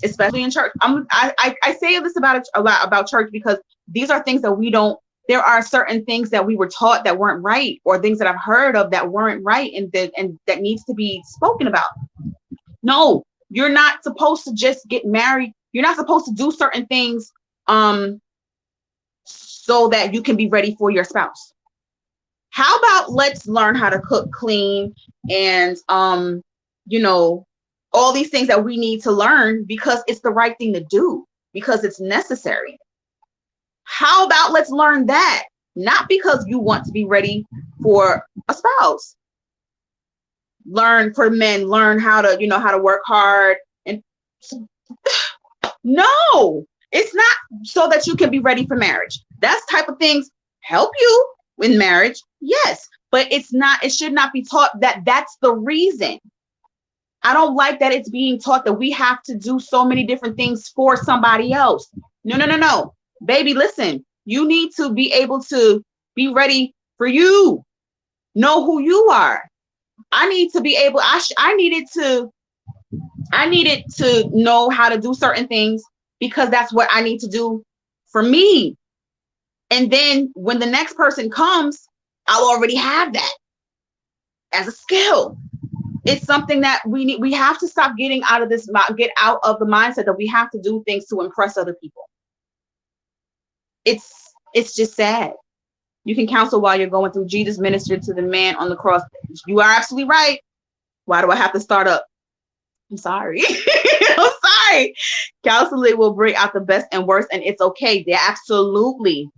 especially in church, I say this a lot about church because these are things that we don't. There are certain things that we were taught that weren't right, or things that I've heard of that weren't right, and that needs to be spoken about. No, you're not supposed to just get married. You're not supposed to do certain things so that you can be ready for your spouse. How about let's learn how to cook, clean, and all these things that we need to learn because it's the right thing to do, because it's necessary. How about let's learn that, not because you want to be ready for a spouse. Learn for men, learn how to work hard. And no, it's not so that you can be ready for marriage. That type of things help you in marriage, yes, but it should not be taught that that's the reason. I don't like that it's being taught that we have to do so many different things for somebody else. No. Baby, listen, you need to be able to be ready for you. Know who you are. I needed to know how to do certain things because that's what I need to do for me. And then when the next person comes, I'll already have that as a skill. It's something that we have to stop get out of the mindset that we have to do things to impress other people. It's just sad. You can counsel while you're going through. Jesus ministered to the man on the cross. You are absolutely right. Why do I have to start up? I'm sorry. I'm sorry. Counseling will bring out the best and worst, and it's okay. They absolutely.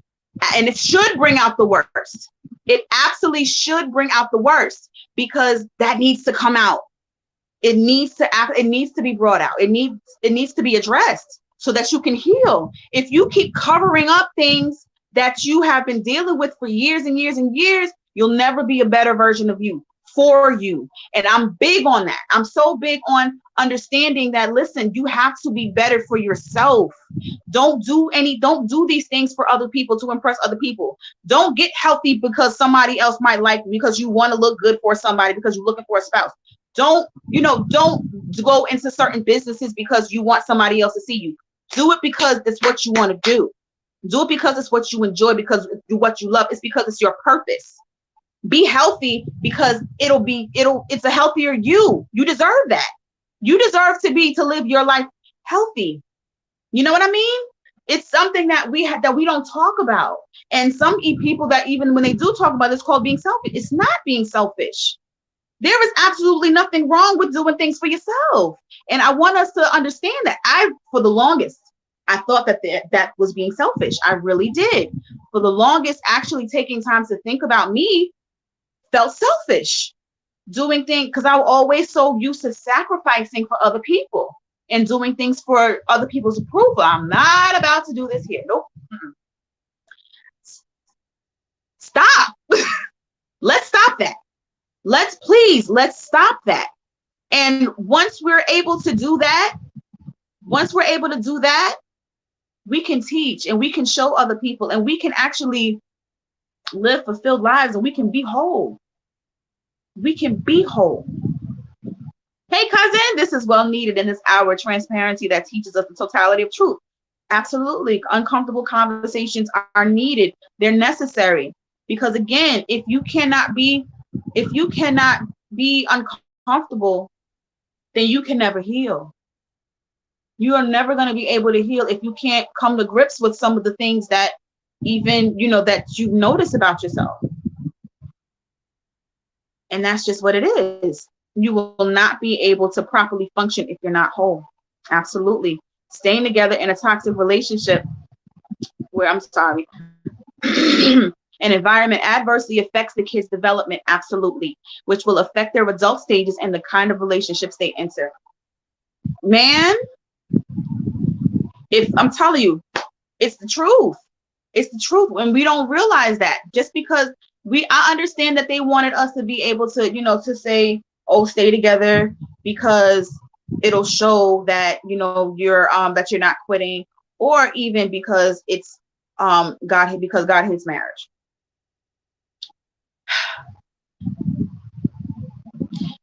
And it should bring out the worst. It absolutely should bring out the worst because that needs to come out. It needs to be brought out. It needs to be addressed so that you can heal. If you keep covering up things that you have been dealing with for years and years and years, You'll never be a better version of you for you. And I'm big on that. I'm so big on understanding that, listen, you have to be better for yourself. Don't do these things for other people to impress other people. Don't get healthy because somebody else might like you, because you want to look good for somebody, because you're looking for a spouse. Don't go into certain businesses because you want somebody else to see you. Do it because it's what you want to do. Do it because it's what you enjoy, because it's what you love. It's because it's your purpose. Be healthy because it's a healthier you. You deserve that. You deserve to live your life healthy. You know what I mean? It's something that we don't talk about. And some people that even when they do talk about it, it's called being selfish. It's not being selfish. There is absolutely nothing wrong with doing things for yourself. And I want us to understand that. For the longest, I thought that was being selfish. I really did. For the longest, actually taking time to think about me felt selfish. Doing things because I was always so used to sacrificing for other people and doing things for other people's approval. I'm not about to do this here. Nope. Stop. Let's stop that. Let's stop that. And once we're able to do that, we can teach and we can show other people, and we can actually live fulfilled lives, and we can be whole. We can be whole. Hey, cousin, this is well needed in this hour. Transparency that teaches us the totality of truth. Absolutely. Uncomfortable conversations are needed. They're necessary. Because again, if you cannot be uncomfortable, then you can never heal. You are never going to be able to heal if you can't come to grips with some of the things that even, that you notice about yourself. And that's just what it is. You will not be able to properly function if you're not whole. Absolutely. Staying together in a toxic relationship an environment adversely affects the kids' development, absolutely, which will affect their adult stages and the kind of relationships they enter. Man, if I'm telling you, it's the truth. It's the truth. And we don't realize that just because I understand that they wanted us to be able to, to say, oh, stay together because it'll show that, you're not quitting, or even because it's God hates marriage.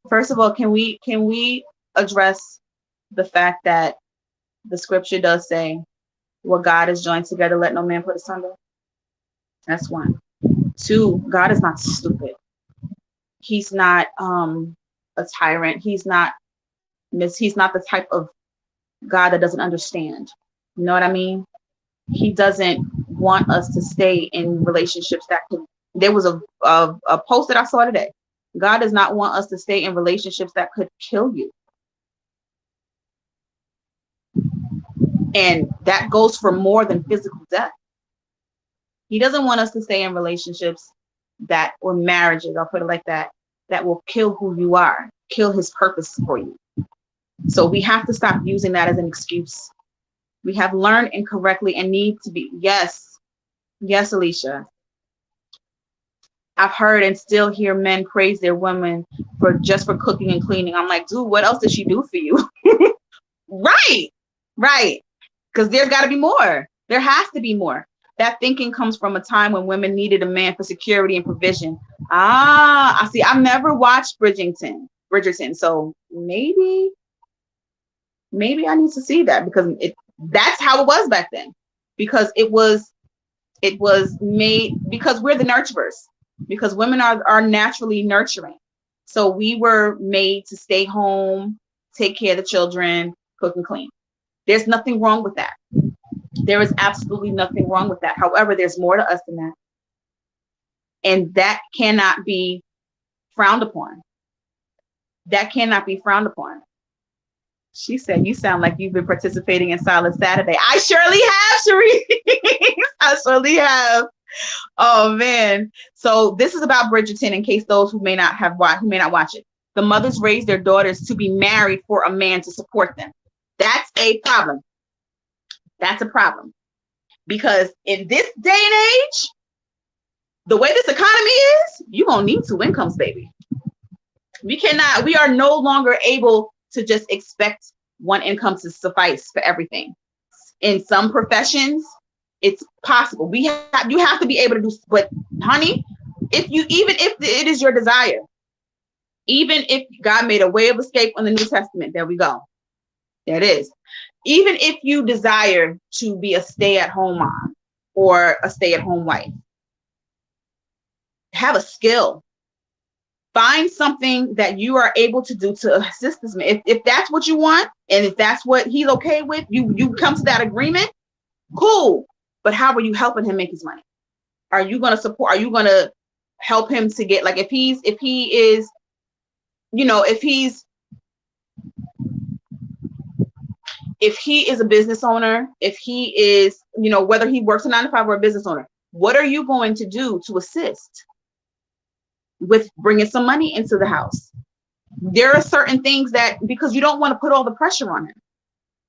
First of all, can we address the fact that the scripture does say, what God has joined together, let no man put asunder? That's one. Two, God is not stupid. He's not a tyrant. He's not the type of God that doesn't understand. You know what I mean? He doesn't want us to stay in relationships that could. There was a post that I saw today. God does not want us to stay in relationships that could kill you. And that goes for more than physical death. He doesn't want us to stay in relationships or marriages, I'll put it like that will kill who you are, kill his purpose for you. So we have to stop using that as an excuse. We have learned incorrectly and need to be, yes, Alicia. I've heard and still hear men praise their women for cooking and cleaning. I'm like, dude, what else did she do for you? Right. Because there's got to be more. There has to be more. That thinking comes from a time when women needed a man for security and provision. I see. I've never watched Bridgerton. So maybe I need to see that, because that's how it was back then. Because it was made, because we're the nurturers, because women are naturally nurturing. So we were made to stay home, take care of the children, cook and clean. There's nothing wrong with that. There is absolutely nothing wrong with that. However, there's more to us than that. And that cannot be frowned upon. She said, you sound like you've been participating in Silent Saturday. I surely have, Cherie. I surely have. Oh, man. So this is about Bridgerton, in case those who may not watch it. The mothers raise their daughters to be married for a man to support them. That's a problem. That's a problem. Because in this day and age, the way this economy is, you're gonna need two incomes, baby. We are no longer able to just expect one income to suffice for everything. In some professions, it's possible. You have to be able to do, but honey, even if it is your desire, even if God made a way of escape on the New Testament, there we go. There it is. Even if you desire to be a stay-at-home mom or a stay-at-home wife, have a skill. Find something that you are able to do to assist this man. If that's what you want, and if that's what he's okay with, you come to that agreement, cool. But how are you helping him make his money? Are you going to support? Are you going to help him to get, like, if he is, you know, if he is a business owner, if he is, you know, whether he works a 9 to 5 or a business owner, what are you going to do to assist with bringing some money into the house? There are certain things that, because you don't want to put all the pressure on him.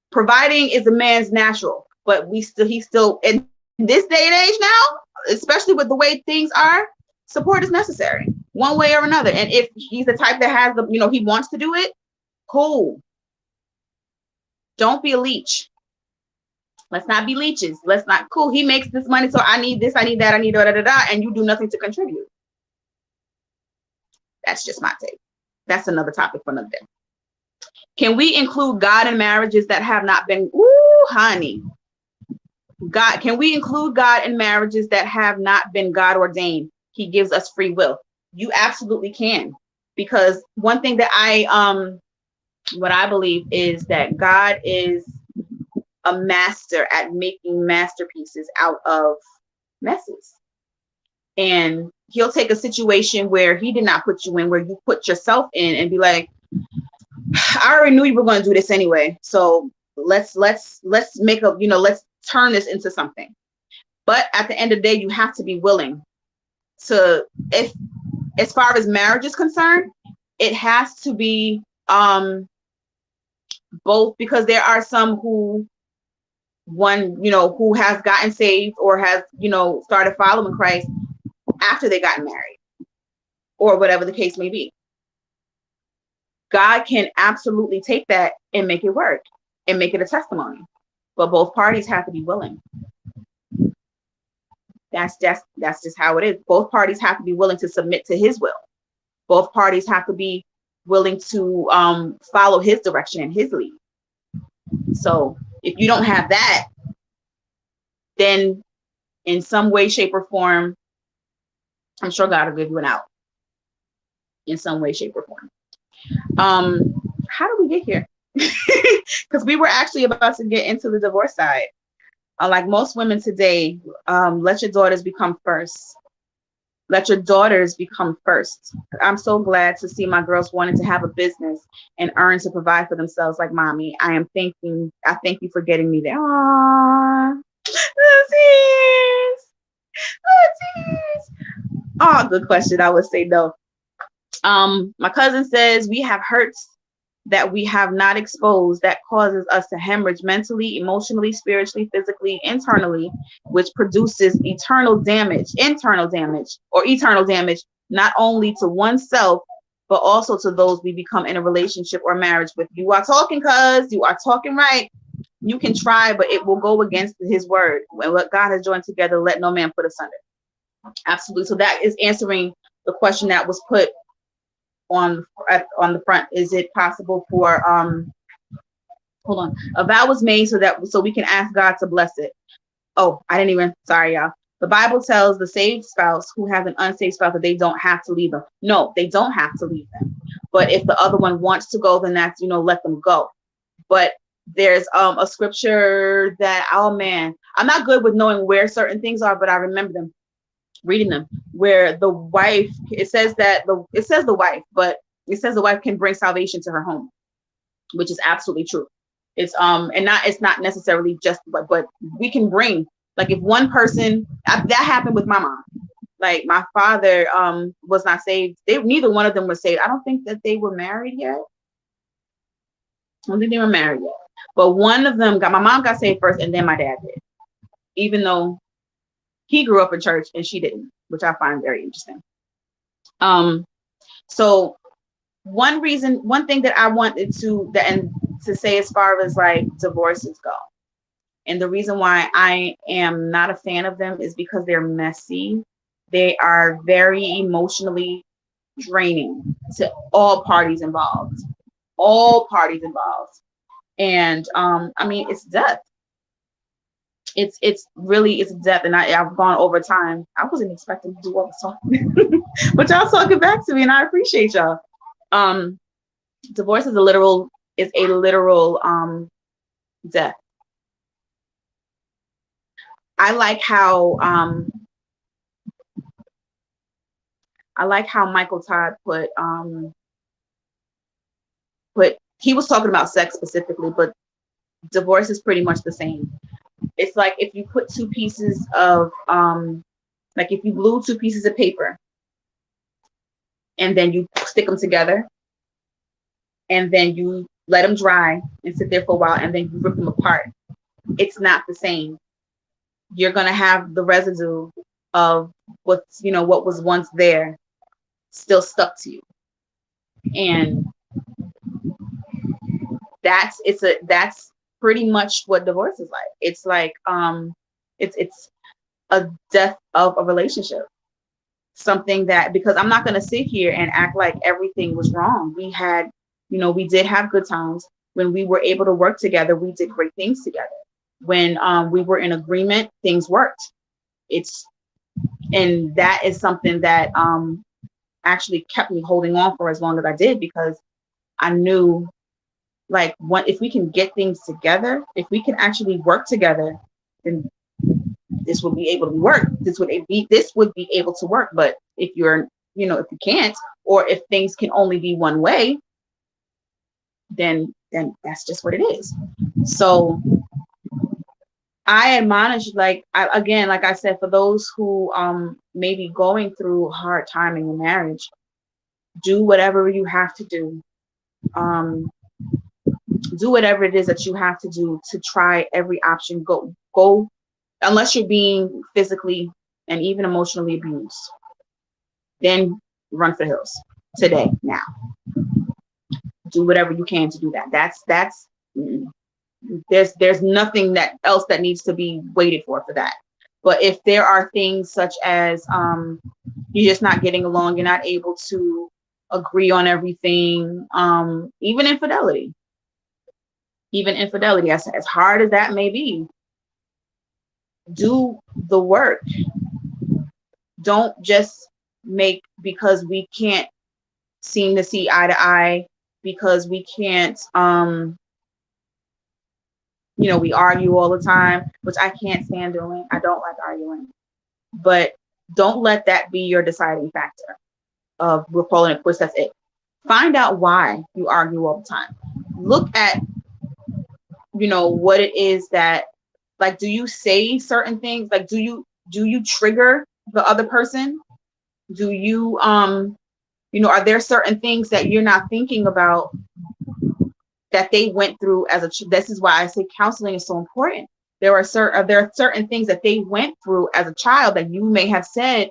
Providing is a man's natural, but he's still in this day and age now, especially with the way things are, support is necessary one way or another. And if he's the type that has the, you know, he wants to do it, cool. Don't be a leech. Let's not be leeches. Let's not, cool. He makes this money, so I need this, I need that, I need da, and you do nothing to contribute. That's just my take. That's another topic for another day. Can we include God in marriages that have not been, ooh, honey. Can we include God in marriages that have not been God ordained? He gives us free will. You absolutely can. Because one thing that what I believe is that God is a master at making masterpieces out of messes. And he'll take a situation where he did not put you in, where you put yourself in, and be like, I already knew you were going to do this anyway. So let's make a, you know, let's turn this into something. But at the end of the day, you have to be willing to, if, as far as marriage is concerned, it has to be both, because there are some who who has gotten saved or has, you know, started following Christ after they got married or whatever the case may be. God can absolutely take that and make it work and make it a testimony, but both parties have to be willing. That's just how it is. Both parties have to be willing to submit to his will. Both parties have to be willing to follow his direction and his lead. So if you don't have that, then in some way, shape, or form, I'm sure God will give you an out in some way, shape, or form. How did we get here? Because we were actually about to get into the divorce side. Like most women today, let your daughters become first. Let your daughters become first. I'm so glad to see my girls wanting to have a business and earn to provide for themselves like mommy. I thank you for getting me there. Aww. Oh, good question. I would say no. My cousin says we have hurts that we have not exposed that causes us to hemorrhage mentally, emotionally, spiritually, physically, internally, which produces eternal damage, not only to oneself, but also to those we become in a relationship or marriage with. You are talking, cuz you are talking right. You can try, but it will go against his word. When what God has joined together, let no man put asunder. Absolutely. So that is answering the question that was put on the front. Is it possible for hold on, a vow was made so we can ask God to bless it? Sorry y'all. The Bible tells the saved spouse who has an unsaved spouse that they don't have to leave them. No, they don't have to leave them. But if the other one wants to go, then that's, let them go. But there's a scripture that, oh man, I'm not good with knowing where certain things are, but I remember them, reading them, where the wife, it says the wife can bring salvation to her home, which is absolutely true. It's not necessarily just, but we can bring, like, if one person, that happened with my mom. Like, my father was not saved. Neither one of them was saved. I don't think that they were married yet. I don't think they were married yet. But one of them my mom got saved first, and then my dad did, even though he grew up in church and she didn't, which I find very interesting. So one thing that I wanted to say as far as like divorces go, and the reason why I am not a fan of them is because they're messy. They are very emotionally draining to all parties involved. All parties involved. And I mean, it's death. It's really it's death. And I've gone over time. I wasn't expecting to do all this talking, but y'all talking back to me, and I appreciate y'all. Divorce is a literal death. I like how Michael Todd put he was talking about sex specifically, but divorce is pretty much the same. It's like if you put two pieces of like if you glue two pieces of paper and then you stick them together and then you let them dry and sit there for a while and then you rip them apart. It's not the same. You're gonna have the residue of what was once there still stuck to you. And that's pretty much what divorce is like. It's like it's a death of a relationship. Something that, because I'm not going to sit here and act like everything was wrong. We had, we did have good times. When we were able to work together, we did great things together. When we were in agreement, things worked. And that is something that actually kept me holding on for as long as I did, because I knew, like, if we can get things together, if we can actually work together, then this would be able to work. This would be able to work. But if you're, if you can't, or if things can only be one way, then that's just what it is. So I admonish, like I said, for those who may be going through a hard time in your marriage, do whatever you have to do. Do whatever it is that you have to do to try every option. Go, unless you're being physically and even emotionally abused, then run for the hills today, now. Do whatever you can to do that. That's there's nothing else that needs to be waited for that. But if there are things such as you're just not getting along, you're not able to agree on everything, even infidelity, as hard as that may be, do the work. Don't just make, because we can't seem to see eye to eye, because we can't we argue all the time, which I can't stand doing. I don't like arguing. But don't let that be your deciding factor of we're calling it quits. That's it. Find out why you argue all the time. Look at what it is that, like, do you say certain things? Like, do you trigger the other person? Do you are there certain things that you're not thinking about that they went through this is why I say counseling is so important. There are certain things that they went through as a child that you may have said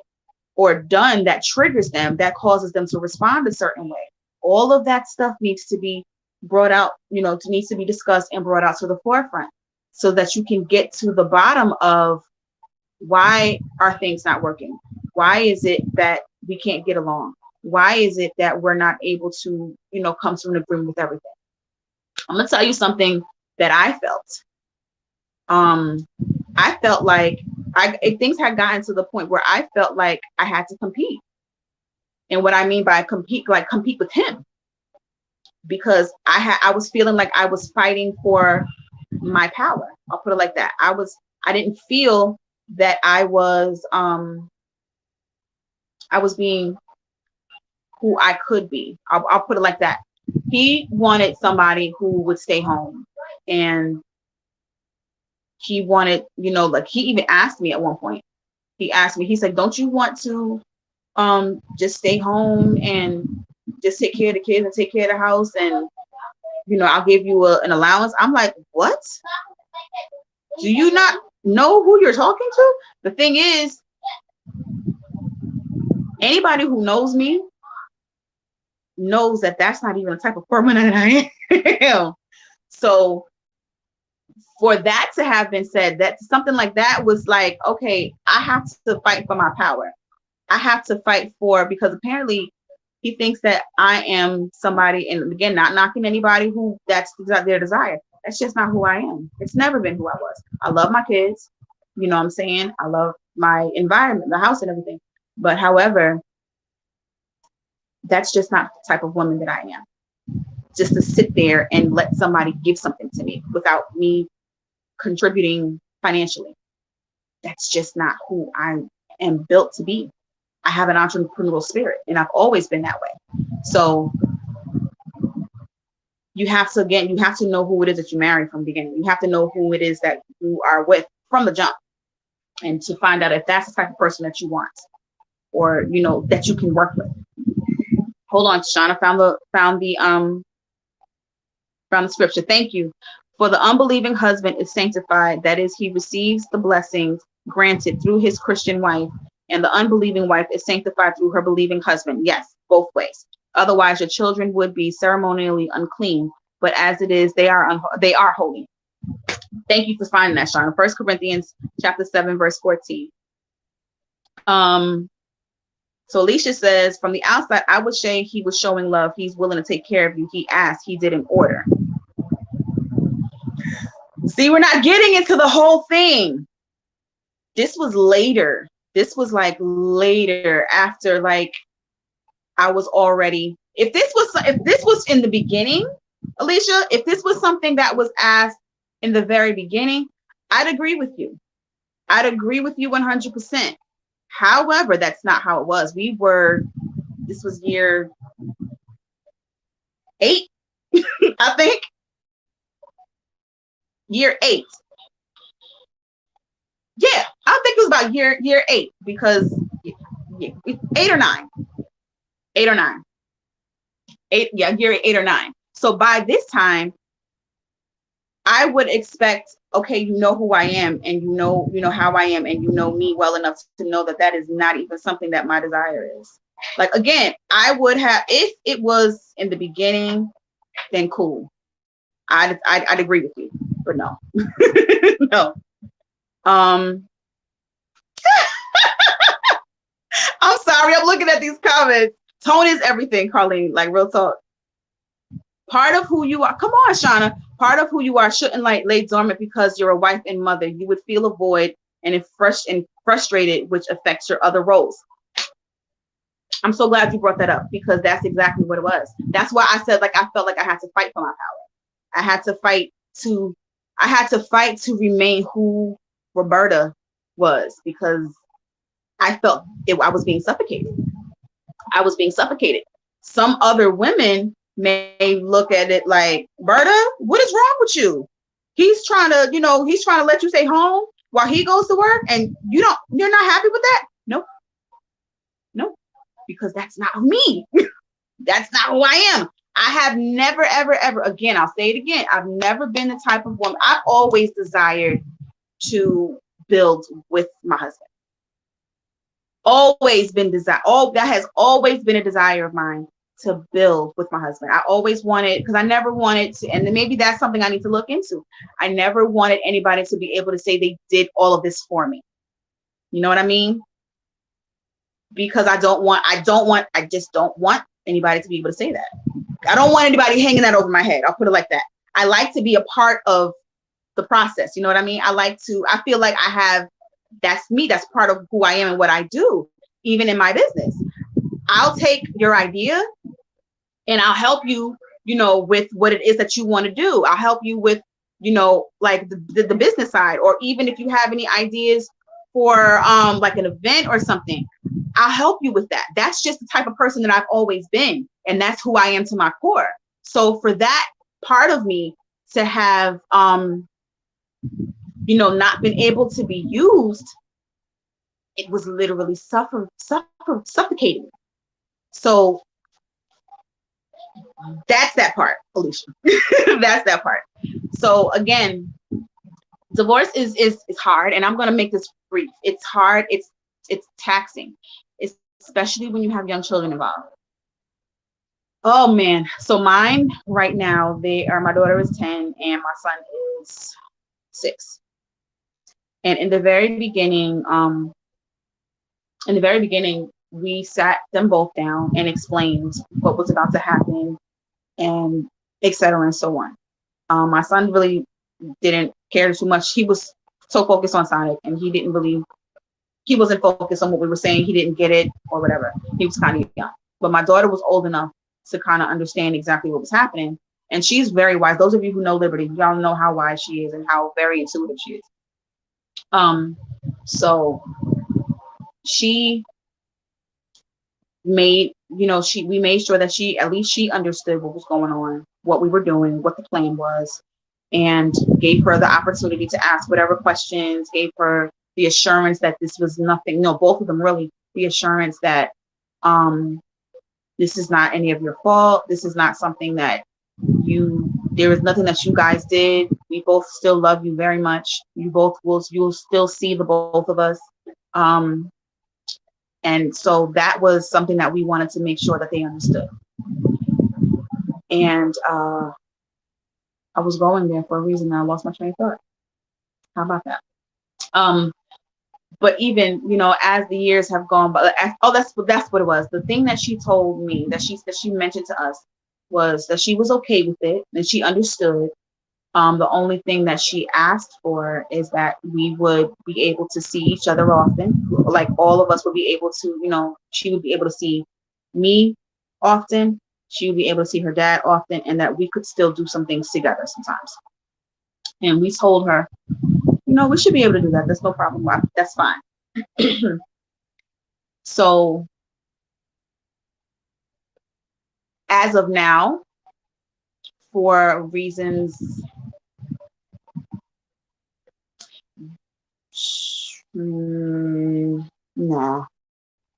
or done that triggers them, that causes them to respond a certain way. All of that stuff needs to be brought out, needs to be discussed and brought out to the forefront, so that you can get to the bottom of why are things not working? Why is it that we can't get along? Why is it that we're not able to, come to an agreement with everything? I'm gonna tell you something that I felt. I felt like things had gotten to the point where I felt like I had to compete. And what I mean by compete with him, because I was feeling like I was fighting for my power. I'll put it like that. I didn't feel that I was being who I could be. I'll put it like that. He wanted somebody who would stay home, and he wanted, like, he even asked me at one point. He said, don't you want to just stay home and just take care of the kids and take care of the house, and I'll give you an allowance? I'm like, what? Do you not know who you're talking to? The thing is, Anybody who knows me knows that that's not even the type of woman that I am. So for that to have been said, that something like that was like, okay, I have to fight for my power. I have to fight for, because apparently he thinks that I am somebody, and again, not knocking anybody who that's their desire. That's just not who I am. It's never been who I was. I love my kids. You know what I'm saying? I love my environment, the house and everything. But however, that's just not the type of woman that I am. Just to sit there and let somebody give something to me without me contributing financially. That's just not who I am built to be. I have an entrepreneurial spirit, and I've always been that way. So you have to know who it is that you marry from the beginning. You have to know who it is that you are with from the jump, and to find out if that's the type of person that you want, or that you can work with. Hold on, Shauna found the scripture. Thank you. For the unbelieving husband is sanctified, that is, he receives the blessings granted through his Christian wife, and the unbelieving wife is sanctified through her believing husband. Yes, both ways. Otherwise, your children would be ceremonially unclean, but as it is, they are holy. Thank you for finding that, Shauna. 1 Corinthians chapter 7, verse 14. So Alicia says, from the outside, I would say he was showing love. He's willing to take care of you. He asked, he didn't order. See, we're not getting into the whole thing. This was later. This was like later, after like I was already, if this was in the beginning, Alicia, if this was something that was asked in the very beginning, I'd agree with you. I'd agree with you 100%. However, that's not how it was. This was year 8, I think. Year 8. Yeah, I think it was about year 8, because 8 or 9. 8 or 9. 8, yeah, year 8 or 9. So by this time, I would expect, okay, you know who I am, and you know how I am, and you know me well enough to know that that is not even something that my desire is. Like, again, I would have, if it was in the beginning, then cool. I'd agree with you, but no. No. I'm sorry, I'm looking at these comments. Tone is everything, Carlene, like real talk. Part of who you are, come on, Shauna. Part of who you are shouldn't lay dormant because you're a wife and mother. You would feel a void and frustrated, which affects your other roles. I'm so glad you brought that up, because that's exactly what it was. That's why I said, like, I felt like I had to fight for my power. I had to fight to remain who Roberta was, because I felt I was being suffocated. I was being suffocated. Some other women may look at it like, Berta, what is wrong with you? He's trying to let you stay home while he goes to work, and you're not happy with that? Nope. Because that's not me. That's not who I am. I have never, ever, ever, again, I'll say it again, I've never been the type of woman. I've always desired to build with my husband. Always been desire. That has always been a desire of mine, to build with my husband. I always wanted, because I never wanted to, and then maybe that's something I need to look into. I never wanted anybody to be able to say they did all of this for me. You know what I mean? Because I just don't want anybody to be able to say that. I don't want anybody hanging that over my head. I'll put it like that. I like to be a part of the process. You know what I mean? I feel like that's me. That's part of who I am and what I do, even in my business. I'll take your idea and I'll help you, with what it is that you want to do. I'll help you with, like the business side, or even if you have any ideas for like an event or something, I'll help you with that. That's just the type of person that I've always been. And that's who I am to my core. So for that part of me to have, not been able to be used, it was literally suffocating. So that's that part, Alicia. That's that part. So again, divorce is hard, and I'm going to make this brief. It's hard. It's taxing. It's especially when you have young children involved. Oh man. So mine right now, my daughter is 10 and my son is 6. And in the very beginning, we sat them both down and explained what was about to happen and et cetera and so on. My son really didn't care too much. He was so focused on Sonic and he wasn't focused on what we were saying. He didn't get it or whatever. He was kind of young. But my daughter was old enough to kind of understand exactly what was happening. And she's very wise. Those of you who know Liberty, y'all know how wise she is and how very intuitive she is. So she made, we made sure that at least she understood what was going on, what we were doing, what the plan was, and gave her the opportunity to ask whatever questions, gave her the assurance that this was nothing. No, both of them really, the assurance that this is not any of your fault. This is not something that there is nothing that you guys did. We both still love you very much. You'll still see the both of us. And so that was something that we wanted to make sure that they understood. And I was going there for a reason. And I lost my train of thought. How about that? But even, as the years have gone by, that's what it was. The thing that she told me, that she mentioned to us, was that she was okay with it and she understood. The only thing that she asked for is that we would be able to see each other often. Like all of us would be able to, she would be able to see me often. She would be able to see her dad often, and that we could still do some things together sometimes. And we told her, we should be able to do that. That's no problem. That's fine. So as of now, for reasons, no,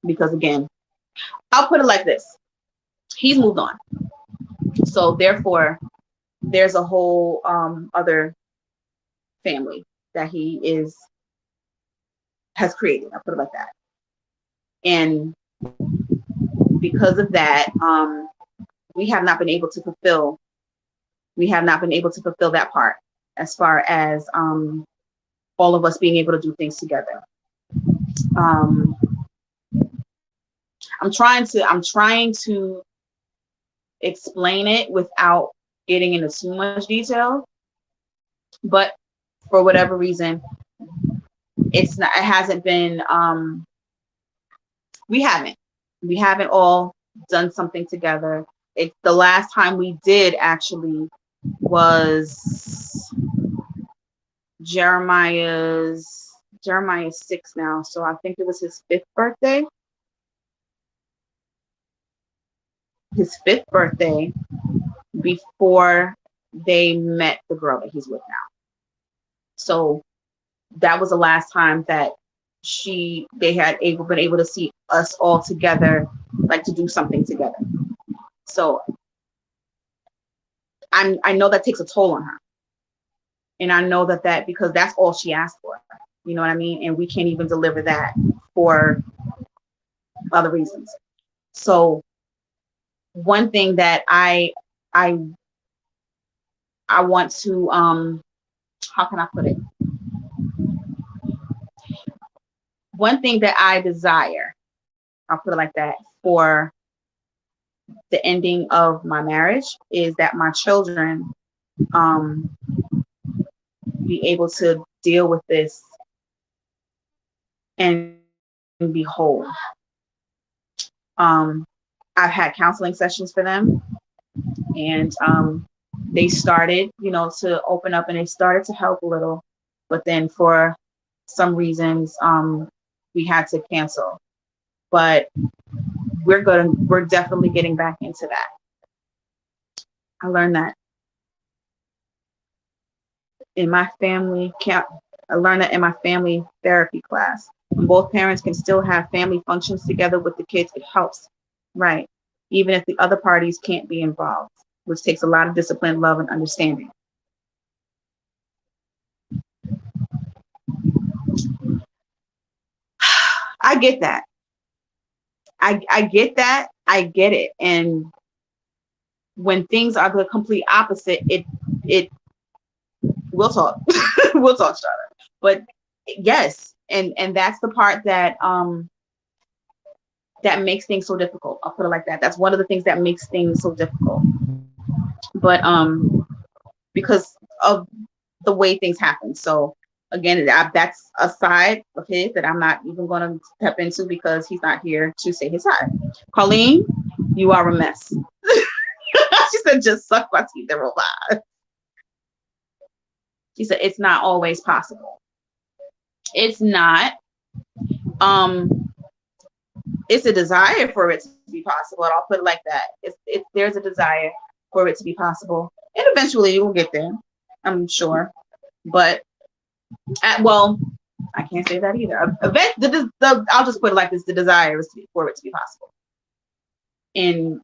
because again, I'll put it like this. He's moved on. So therefore, there's a whole other family that he has created. I'll put it like that. And because of that, we have not been able to fulfill that part as far as all of us being able to do things together. I'm trying to explain it without getting into too much detail, but for whatever reason, it hasn't been, we haven't all done something together. The last time we did actually was Jeremiah's 6 now. So I think it was his 5th birthday. His 5th birthday before they met the girl that he's with now. So that was the last time that they had been able to see us all together, like to do something together. So I know that takes a toll on her. And I know that because that's all she asked for. You know what I mean? And we can't even deliver that for other reasons. So one thing that I want to, how can I put it? One thing that I desire, I'll put it like that, for the ending of my marriage is that my children be able to deal with this and be whole. I've had counseling sessions for them, and they started, to open up, and they started to help a little, but then for some reasons, we had to cancel. But we're definitely getting back into that. I learned that in my family therapy class. When both parents can still have family functions together with the kids, it helps, right? Even if the other parties can't be involved, which takes a lot of discipline, love, and understanding. I get that. I get that. I get it. And when things are the complete opposite, it we'll talk. We'll talk, Charlotte. But yes, and that's the part that that makes things so difficult. I'll put it like that. That's one of the things that makes things so difficult. But because of the way things happen. So again, that's a side of his that I'm not even going to step into because he's not here to say his side. Colleen, you are a mess. She said, just suck my teeth and roll eyes. She said, it's not always possible. It's not. It's a desire for it to be possible. And I'll put it like that. There's a desire for it to be possible. And eventually it will get there, I'm sure. But, well, I can't say that either. I'll just put it like this. The desire is for it to be possible. In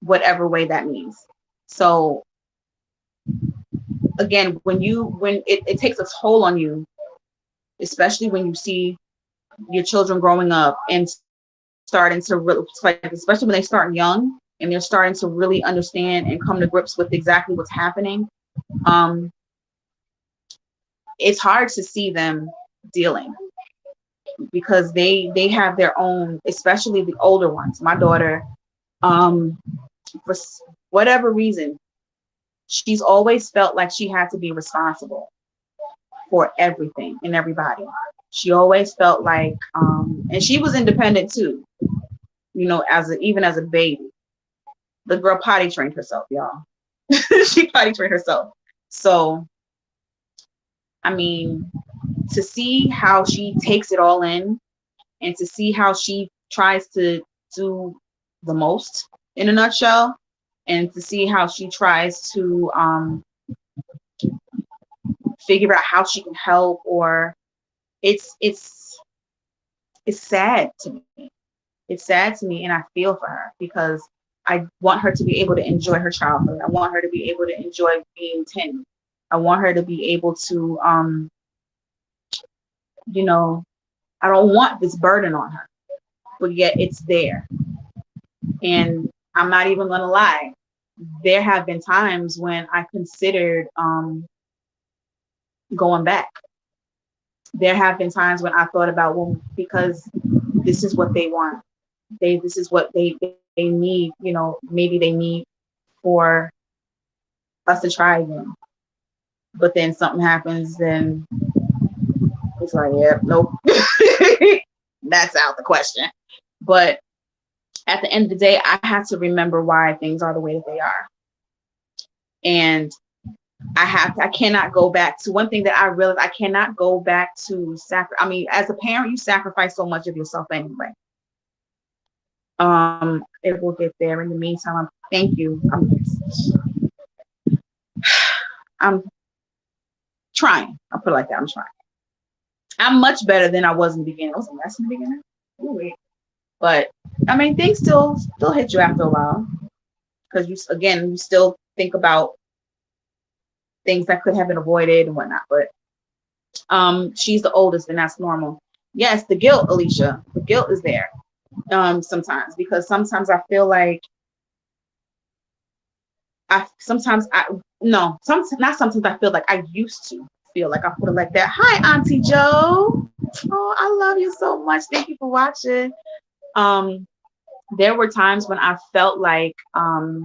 whatever way that means. So, again, when it takes a toll on you, especially when you see your children growing up and starting to really, like, especially when they start young and they're starting to really understand and come to grips with exactly what's happening, it's hard to see them dealing because they have their own, especially the older ones. My daughter, for whatever reason, she's always felt like she had to be responsible for everything and everybody. She always felt like, and she was independent too, you know, even as a baby. The girl potty trained herself, y'all. She potty trained herself. So, I mean, to see how she takes it all in and to see how she tries to do the most in a nutshell, and to see how she tries to figure out how she can help, or it's sad to me. It's sad to me, and I feel for her because I want her to be able to enjoy her childhood. I want her to be able to enjoy being 10. I want her to be able to, you know, I don't want this burden on her, but yet it's there. And I'm not even going to lie. There have been times when I considered going back. There have been times when I thought about, well, because this is what they want. This is what they need, you know, maybe they need for us to try again. But then something happens, then it's like, yeah, nope. That's out the question. But at the end of the day, I have to remember why things are the way that they are. And I cannot go back to one thing that I realized. I cannot go back to I mean, as a parent, you sacrifice so much of yourself anyway. It will get there. In the meantime, thank you. I'm trying. I'll put it like that. I'm trying. I'm much better than I was in the beginning. I was a mess in the beginning. Ooh, but I mean, things still hit you after a while, because you still think about things that could have been avoided and whatnot. But she's the oldest, and that's normal. Yes, the guilt, Alicia. The guilt is there sometimes, because sometimes I feel like I feel like I used to feel like, I put it like that. Hi, Auntie Joe. Oh, I love you so much. Thank you for watching. There were times when I felt like I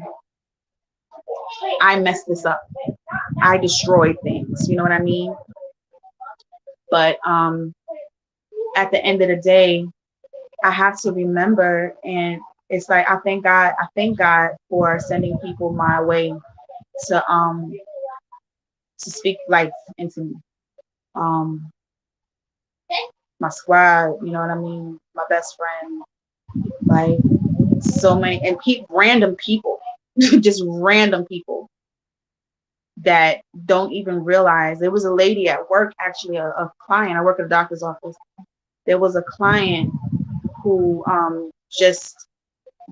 messed this up. I destroyed things. You know what I mean? But at the end of the day, I have to remember, and it's like, I thank God for sending people my way to speak life into me. My squad, you know what I mean? My best friend, like so many, and random people, just random people that don't even realize. There was a lady at work, actually, a client. I work at a doctor's office. There was a client who just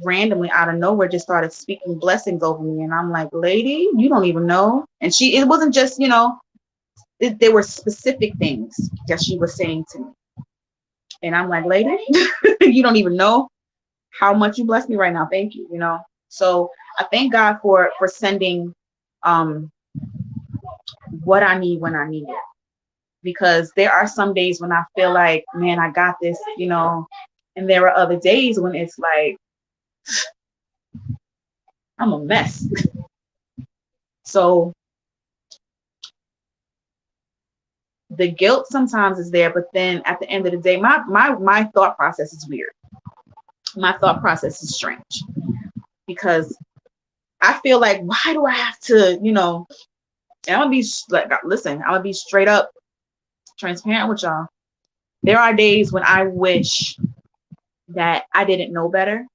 randomly out of nowhere just started speaking blessings over me, and I'm like, lady, you don't even know. And it wasn't just, you know, there were specific things that she was saying to me, and I'm like, lady, you don't even know. how much you bless me right now. Thank you. So I thank God for sending what I need when I need it, because there are some days when I feel like, man, I got this, and there are other days when it's like I'm a mess. So the guilt sometimes is there, but then at the end of the day, my thought process is weird. My thought process is strange, because I feel like, why do I have to, and I'm gonna be like, listen, I'm gonna be straight up transparent with y'all. There are days when I wish that I didn't know better.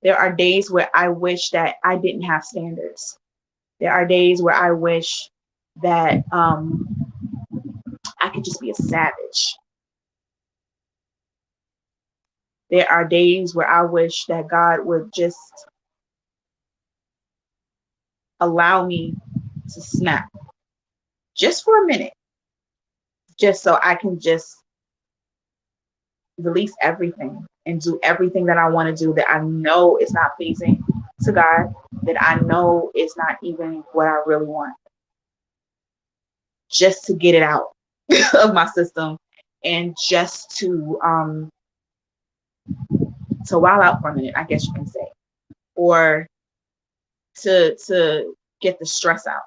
There are days where I wish that I didn't have standards. There are days where I wish that I could just be a savage. There are days where I wish that God would just allow me to snap just for a minute, just so I can just release everything and do everything that I want to do that I know is not pleasing to God, that I know is not even what I really want, just to get it out of my system, and just to wild out for a minute, I guess you can say, or to get the stress out.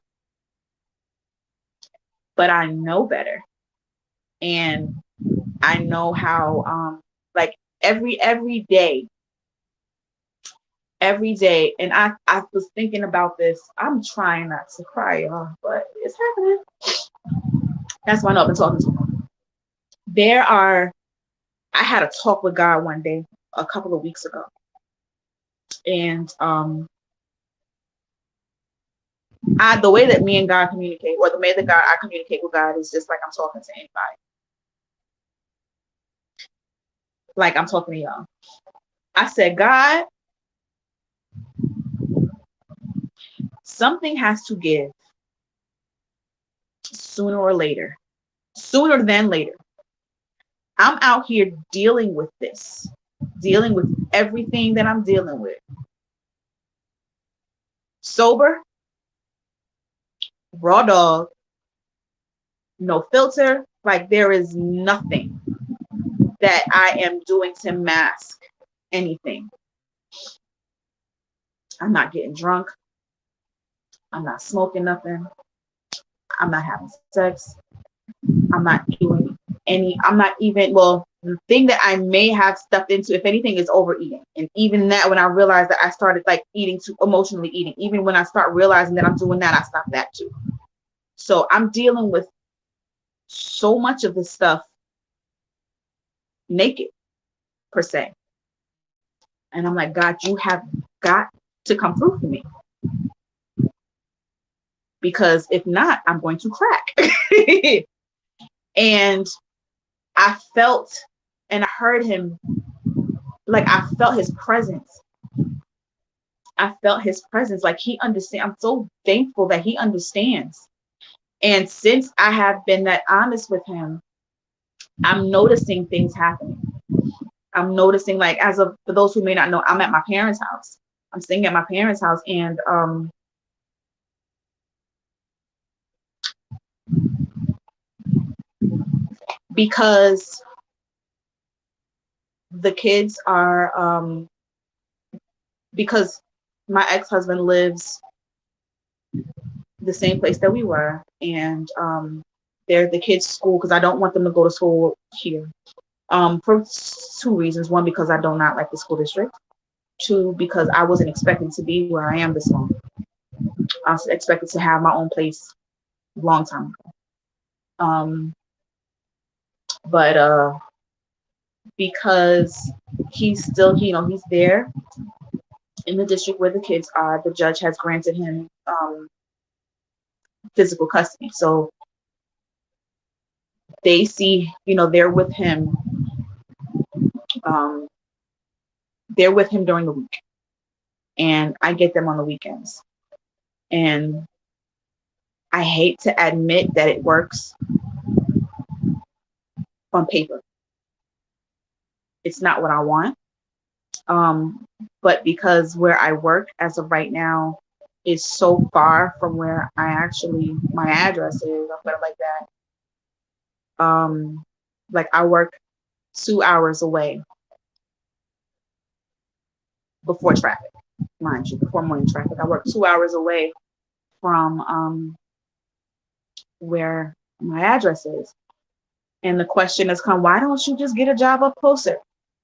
But I know better, and I know how like every day, and I was thinking about this. I'm trying not to cry, y'all, but it's happening. That's why I know I've been talking too long. I had a talk with God one day a couple of weeks ago, and the way that me and God communicate, or the way that I communicate with God, is just like I'm talking to anybody. Like I'm talking to y'all. I said, God, something has to give sooner than later. I'm out here dealing with this, dealing with everything that I'm dealing with. Sober, raw dog, no filter. Like there is nothing that I am doing to mask anything. I'm not getting drunk. I'm not smoking nothing. I'm not having sex. I'm not doing I'm not even, well, the thing that I may have stepped into, if anything, is overeating. And even that, when I realized that I started like emotionally eating, even when I start realizing that I'm doing that, I stop that too. So I'm dealing with so much of this stuff naked, per se. And I'm like, God, you have got to come through for me. Because if not, I'm going to crack. And I felt and I heard him, like I felt his presence. I felt his presence, like he understands. I'm so thankful that he understands. And since I have been that honest with him, I'm noticing things happening. I'm noticing, like, for those who may not know, I'm at my parents' house. I'm staying at my parents' house, and because the kids are because my ex-husband lives the same place that we were, and they're the kids' school, because I don't want them to go to school here, for two reasons. One, because I do not like the school district. Two, because I wasn't expecting to be where I am this long. I was expected to have my own place a long time ago. But because he's still, he's there in the district where the kids are, the judge has granted him physical custody. So they see, they're with him. They're with him during the week, and I get them on the weekends. And I hate to admit that it works on paper. It's not what I want. But because where I work as of right now is so far from where my address is, I'll put it like that. Like I work 2 hours away before traffic, mind you, before morning traffic. I work 2 hours away from where my address is. And the question has come, why don't you just get a job up closer?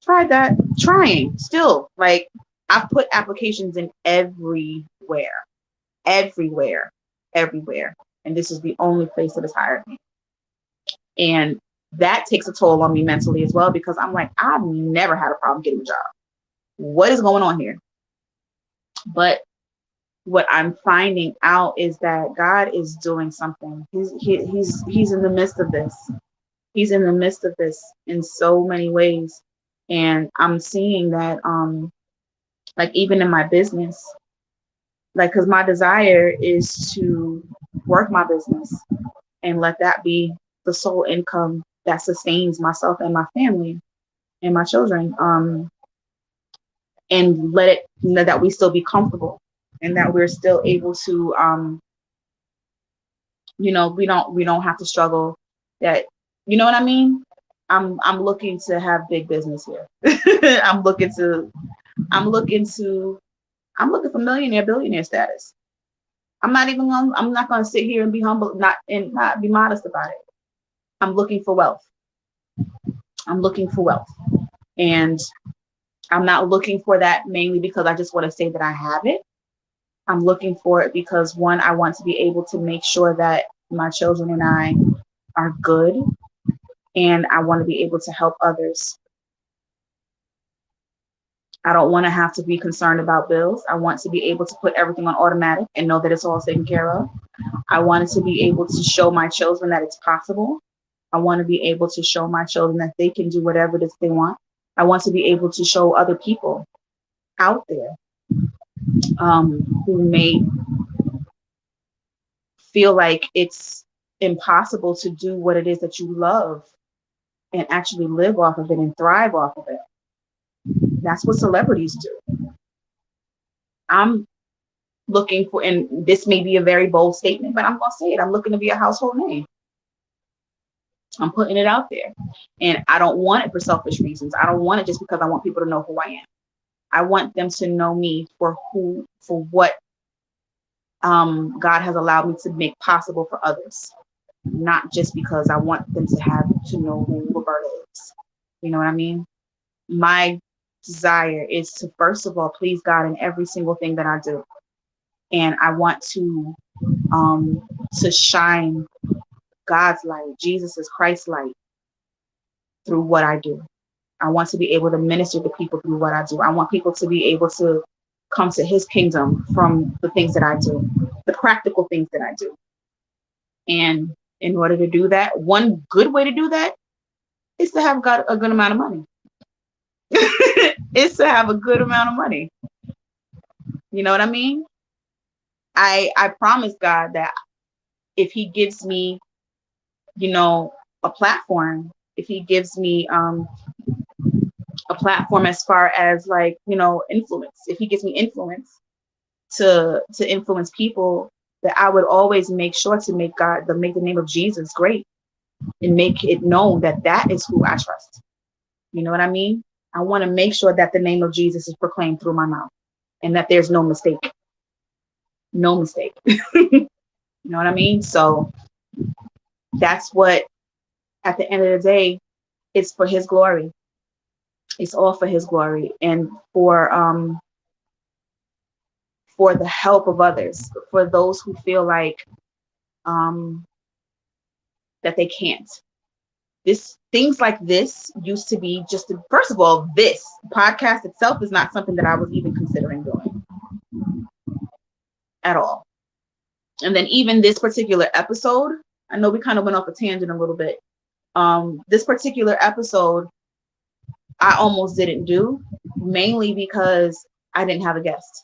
Tried that, trying still. Like I've put applications in everywhere. And this is the only place that has hired me. And that takes a toll on me mentally as well, because I'm like, I've never had a problem getting a job. What is going on here? But what I'm finding out is that God is doing something. He's in the midst of this. He's in the midst of this in so many ways. And I'm seeing that, like even in my business, like, because my desire is to work my business and let that be the sole income that sustains myself and my family and my children, and let it, that we still be comfortable and that we're still able to, we don't have to struggle, that, you know what I mean? I'm looking to have big business here. I'm looking for millionaire, billionaire status. I'm not going to sit here and be humble, not be modest about it. I'm looking for wealth. And I'm not looking for that mainly because I just want to say that I have it. I'm looking for it because, one, I want to be able to make sure that my children and I are good, and I want to be able to help others. I don't want to have to be concerned about bills. I want to be able to put everything on automatic and know that it's all taken care of. I wanted to be able to show my children that it's possible. I want to be able to show my children that they can do whatever it is they want. I want to be able to show other people out there who may feel like it's impossible to do what it is that you love and actually live off of it and thrive off of it. That's what celebrities do. I'm looking for, and this may be a very bold statement, but I'm going to say it. I'm looking to be a household name. I'm putting it out there. And I don't want it for selfish reasons. I don't want it just because I want people to know who I am. I want them to know me for what God has allowed me to make possible for others. Not just because I want them to know who Roberta is. You know what I mean? My desire is to, first of all, please God in every single thing that I do. And I want to shine God's light, Jesus' Christ's light, through what I do. I want to be able to minister to people through what I do. I want people to be able to come to his kingdom from the things that I do, the practical things that I do. And in order to do that, one good way to do that is to have got a good amount of money. It's to have a good amount of money. You know what I mean? I promise God that if he gives me, a platform, if he gives me a platform as far as like, influence, if he gives me influence to influence people, that I would always make sure to make the name of Jesus great and make it known that that is who I trust. You know what I mean? I want to make sure that the name of Jesus is proclaimed through my mouth and that there's no mistake. No mistake. You know what I mean? So that's what, at the end of the day, it's for his glory. It's all for his glory and for the help of others, for those who feel like that they can't. Things like this used to be just, first of all, this podcast itself is not something that I was even considering doing at all. And then even this particular episode, I know we kind of went off a tangent a little bit. This particular episode, I almost didn't do, mainly because I didn't have a guest.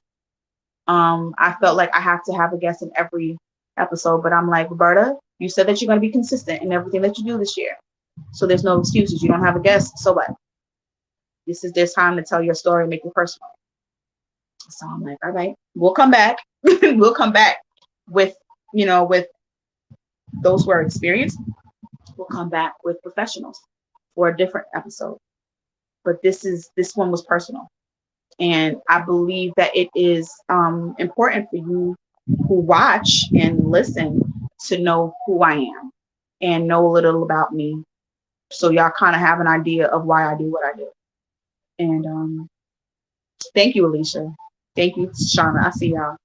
I felt like I have to have a guest in every episode, but I'm like, Roberta, you said that you're going to be consistent in everything that you do this year. So there's no excuses. You don't have a guest, so what? This is this time to tell your story, make it personal. So I'm like, all right, we'll come back. We'll come back with, with those who are experienced. We'll come back with professionals for a different episode. But this one was personal. And I believe that it is important for you who watch and listen to know who I am and know a little about me. So y'all kind of have an idea of why I do what I do. And thank you, Alicia. Thank you, Shauna. I see y'all.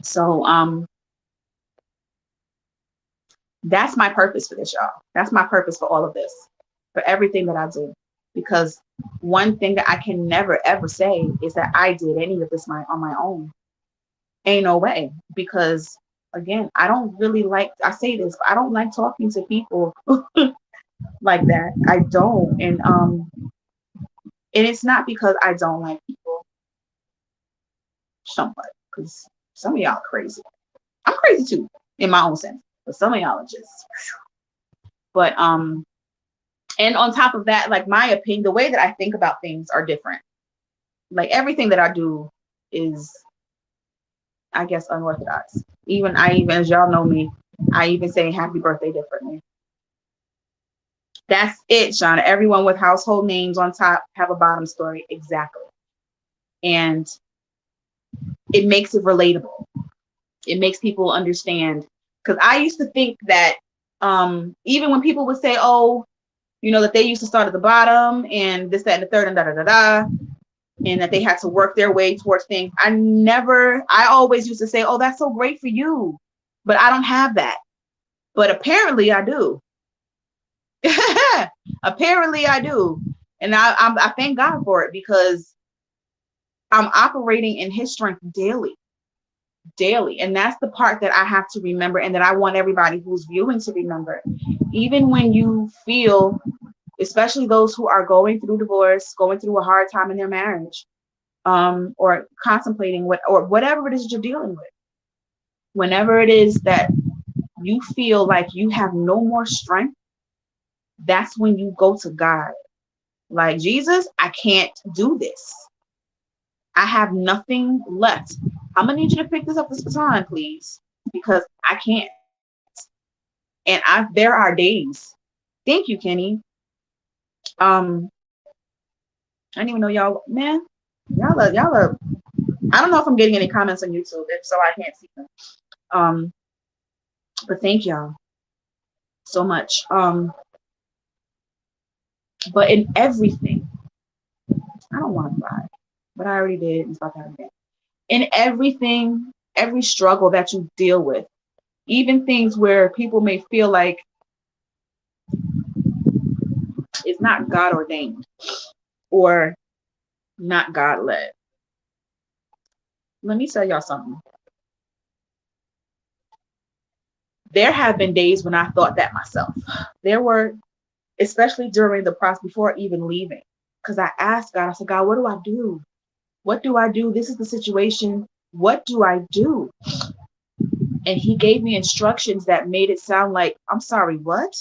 So that's my purpose for this, y'all. That's my purpose for all of this, for everything that I do. Because one thing that I can never, ever say is that I did any of this on my own. Ain't no way. Because, again, I don't really I say this, but I don't like talking to people like that. I don't. And it's not because I don't like people. Somewhat. Because some of y'all are crazy. I'm crazy too, in my own sense. But some of y'all are just. But, and on top of that, like, my opinion, the way that I think about things are different. Like, everything that I do is, I guess, unorthodox. Even as y'all know me, I even say happy birthday differently. That's it, Shauna. Everyone with household names on top have a bottom story. Exactly. And it makes it relatable. It makes people understand. Because I used to think that even when people would say, oh, that they used to start at the bottom and this, that, and the third, and da-da-da-da, and that they had to work their way towards things. I always used to say, oh, that's so great for you. But I don't have that. But apparently I do. Apparently I do. And I thank God for it, because I'm operating in his strength daily. And that's the part that I have to remember, and that I want everybody who's viewing to remember. Even when you feel, especially those who are going through divorce, going through a hard time in their marriage, or contemplating or whatever it is that you're dealing with, whenever it is that you feel like you have no more strength, that's when you go to God. Like, Jesus, I can't do this. I have nothing left. I'm gonna need you to pick this baton, please, because I can't. And there are days. Thank you, Kenny. I didn't even know y'all, man. Y'all are. I don't know if I'm getting any comments on YouTube, if so, I can't see them. But thank y'all so much. But in everything, I don't want to cry, but I already did. It's about to happen again. In everything, every struggle that you deal with, even things where people may feel like it's not God ordained or not God led. Let me tell y'all something. There have been days when I thought that myself. There were, especially during the process before even leaving, because I asked God, I said, God, what do I do? What do I do? This is the situation. What do I do? And he gave me instructions that made it sound like, I'm sorry, what?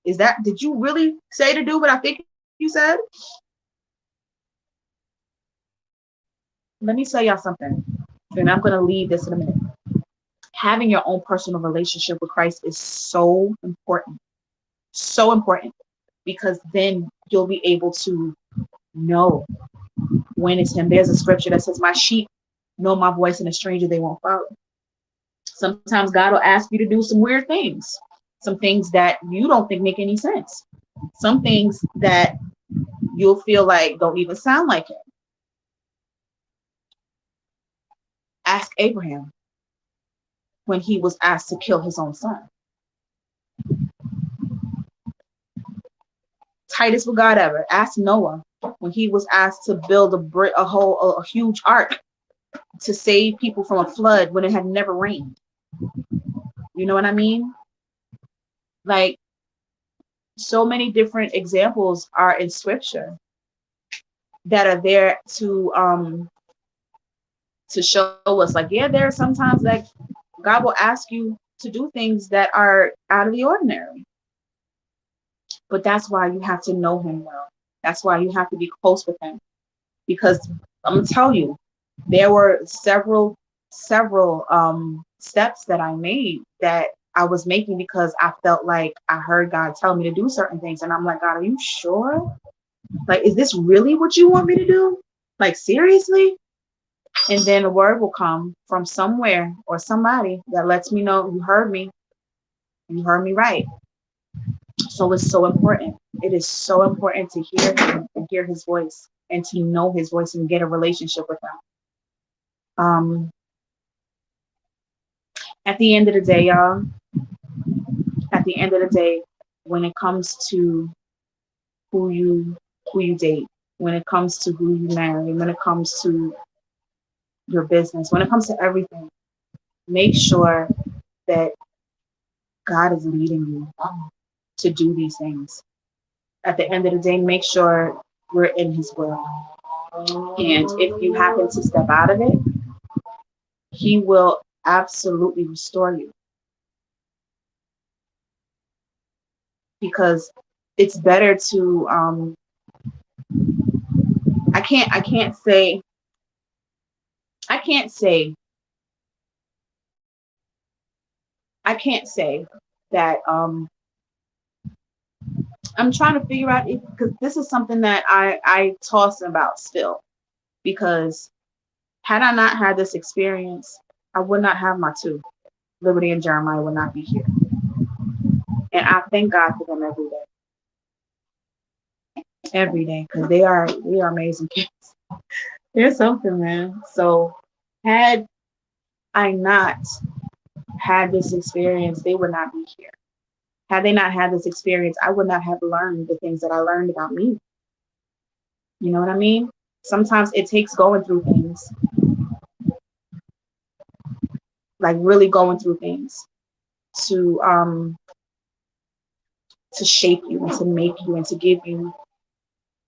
Did you really say to do what I think you said? Let me tell y'all something, and I'm going to leave this in a minute. Having your own personal relationship with Christ is so important. So important, because then you'll be able to know when it's him. There's a scripture that says, my sheep know my voice, and a stranger they won't follow. Sometimes God will ask you to do some weird things, some things that you don't think make any sense, some things that you'll feel like don't even sound like him. Ask Abraham when he was asked to kill his own son. Tightest with God ever. Ask Noah when he was asked to build a huge ark to save people from a flood when it had never rained. You know what I mean? Like, so many different examples are in scripture that are there to show us, like, yeah, there are sometimes like God will ask you to do things that are out of the ordinary. But that's why you have to know him well. That's why you have to be close with him. Because I'm gonna tell you, there were several steps that I made that I was making because I felt like I heard God tell me to do certain things. And I'm like, God, are you sure? Like, is this really what you want me to do? Like, seriously? And then a word will come from somewhere or somebody that lets me know you heard me. You heard me right. So it's so important. It is so important to hear him and hear his voice and to know his voice and get a relationship with him. At the end of the day, y'all, at the end of the day, when it comes to who you date, when it comes to who you marry, when it comes to your business, when it comes to everything, make sure that God is leading you to do these things. At the end of the day, make sure we're in his will. And if you happen to step out of it, he will absolutely restore you. Because it's better to I can't say that I'm trying to figure out, because this is something that I toss about still, because had I not had this experience, I would not have my two. Liberty and Jeremiah would not be here. And I thank God for them every day. Every day, because they are amazing kids. They're something, man. So had I not had this experience, they would not be here. Had they not had this experience, I would not have learned the things that I learned about me. You know what I mean? Sometimes it takes going through things, like really going through things, to shape you and to make you and to give you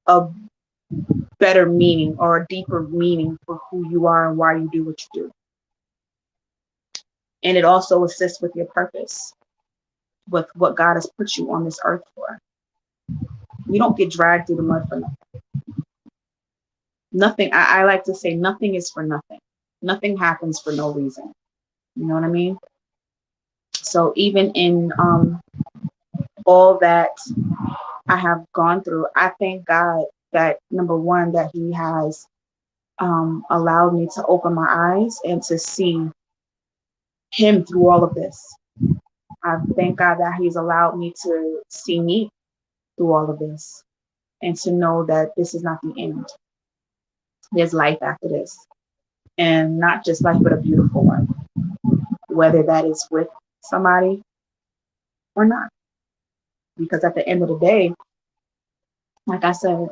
a better meaning or a deeper meaning for who you are and why you do what you do. And it also assists with your purpose, with what God has put you on this earth for. You don't get dragged through the mud for nothing. Nothing, I like to say, nothing is for nothing. Nothing happens for no reason. You know what I mean? So even in all that I have gone through, I thank God that, number one, that he has allowed me to open my eyes and to see him through all of this. I thank God that he's allowed me to see me through all of this and to know that this is not the end. There's life after this, and not just life, but a beautiful one, whether that is with somebody or not. Because at the end of the day, like I said,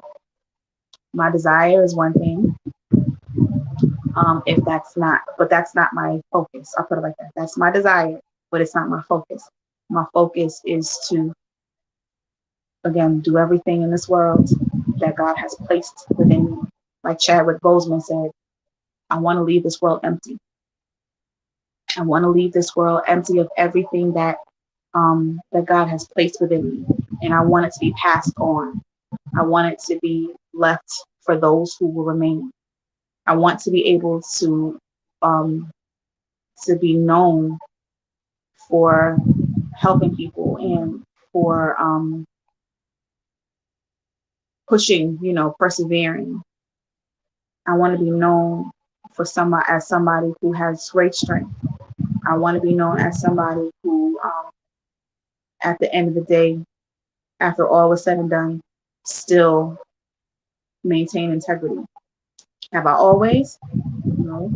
my desire is one thing. But that's not my focus. I'll put it like that. That's my desire, but it's not my focus. My focus is to, again, do everything in this world that God has placed within me. Like Chadwick Boseman said, I want to leave this world empty. I want to leave this world empty of everything that that God has placed within me. And I want it to be passed on. I want it to be left for those who will remain. I want to be able to be known for helping people and for pushing, persevering. I want to be known for somebody who has great strength. I want to be known as somebody who, at the end of the day, after all was said and done, still maintain integrity. Have I always? No.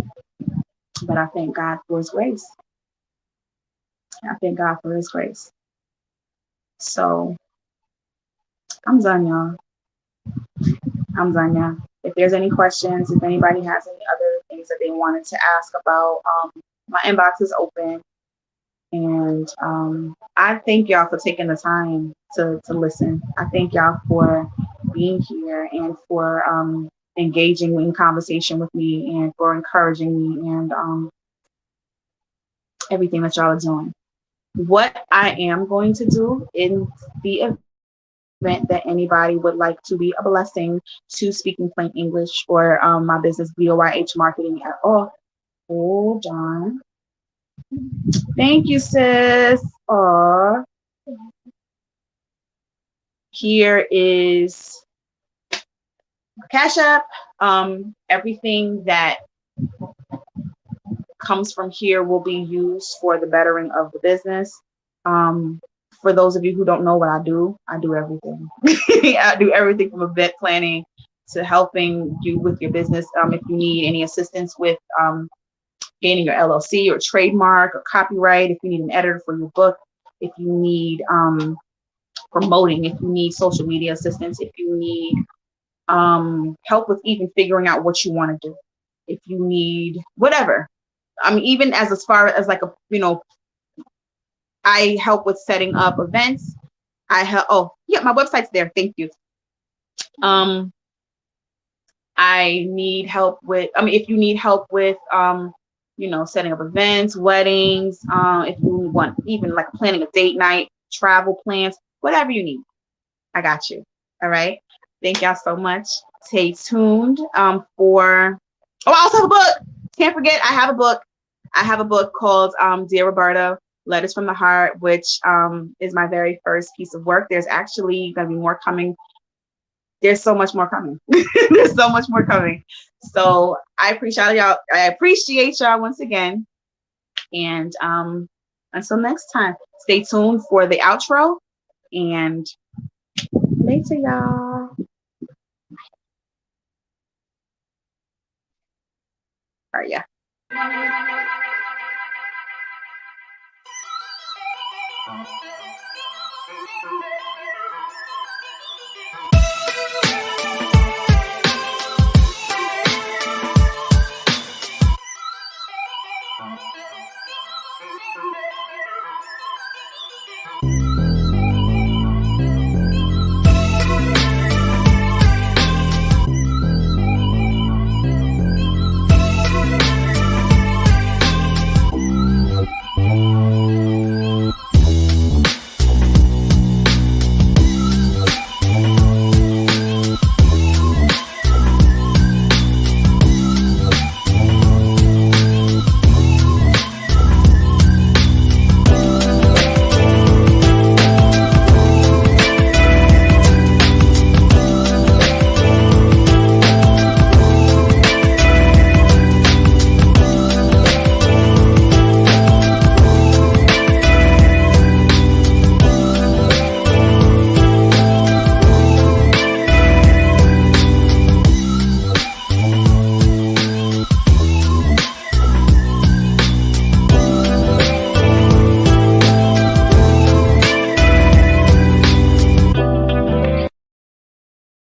But I thank God for his grace. I thank God for his grace. So I'm done, y'all. I'm done, y'all. If there's any questions, if anybody has any other things that they wanted to ask about, my inbox is open. And I thank y'all for taking the time to listen. I thank y'all for being here and for engaging in conversation with me and for encouraging me and everything that y'all are doing. What I am going to do in the event that anybody would like to be a blessing to Speaking Plain English or my business, BOYH Marketing at all. Hold on. Thank you, sis. Aw. Here is Cash App. Everything that comes from here will be used for the bettering of the business. For those of you who don't know what I do everything. I do everything from event planning to helping you with your business. If you need any assistance with gaining your LLC or trademark or copyright, if you need an editor for your book, if you need promoting, if you need social media assistance, if you need help with even figuring out what you want to do, if you need whatever. I mean, even as far as like I help with setting up events. I help. Oh, yeah, my website's there. Thank you. I need help with. I mean, if you need help with, setting up events, weddings. If you want even like planning a date night, travel plans, whatever you need, I got you. All right. Thank y'all so much. Stay tuned for. Oh, I also have a book. Can't forget, I have a book. I have a book called Dear Roberta, Letters from the Heart, which is my very first piece of work. There's actually going to be more coming. There's so much more coming. There's so much more coming. So I appreciate y'all. I appreciate y'all once again. And until next time, stay tuned for the outro. And later, y'all. All right, yeah.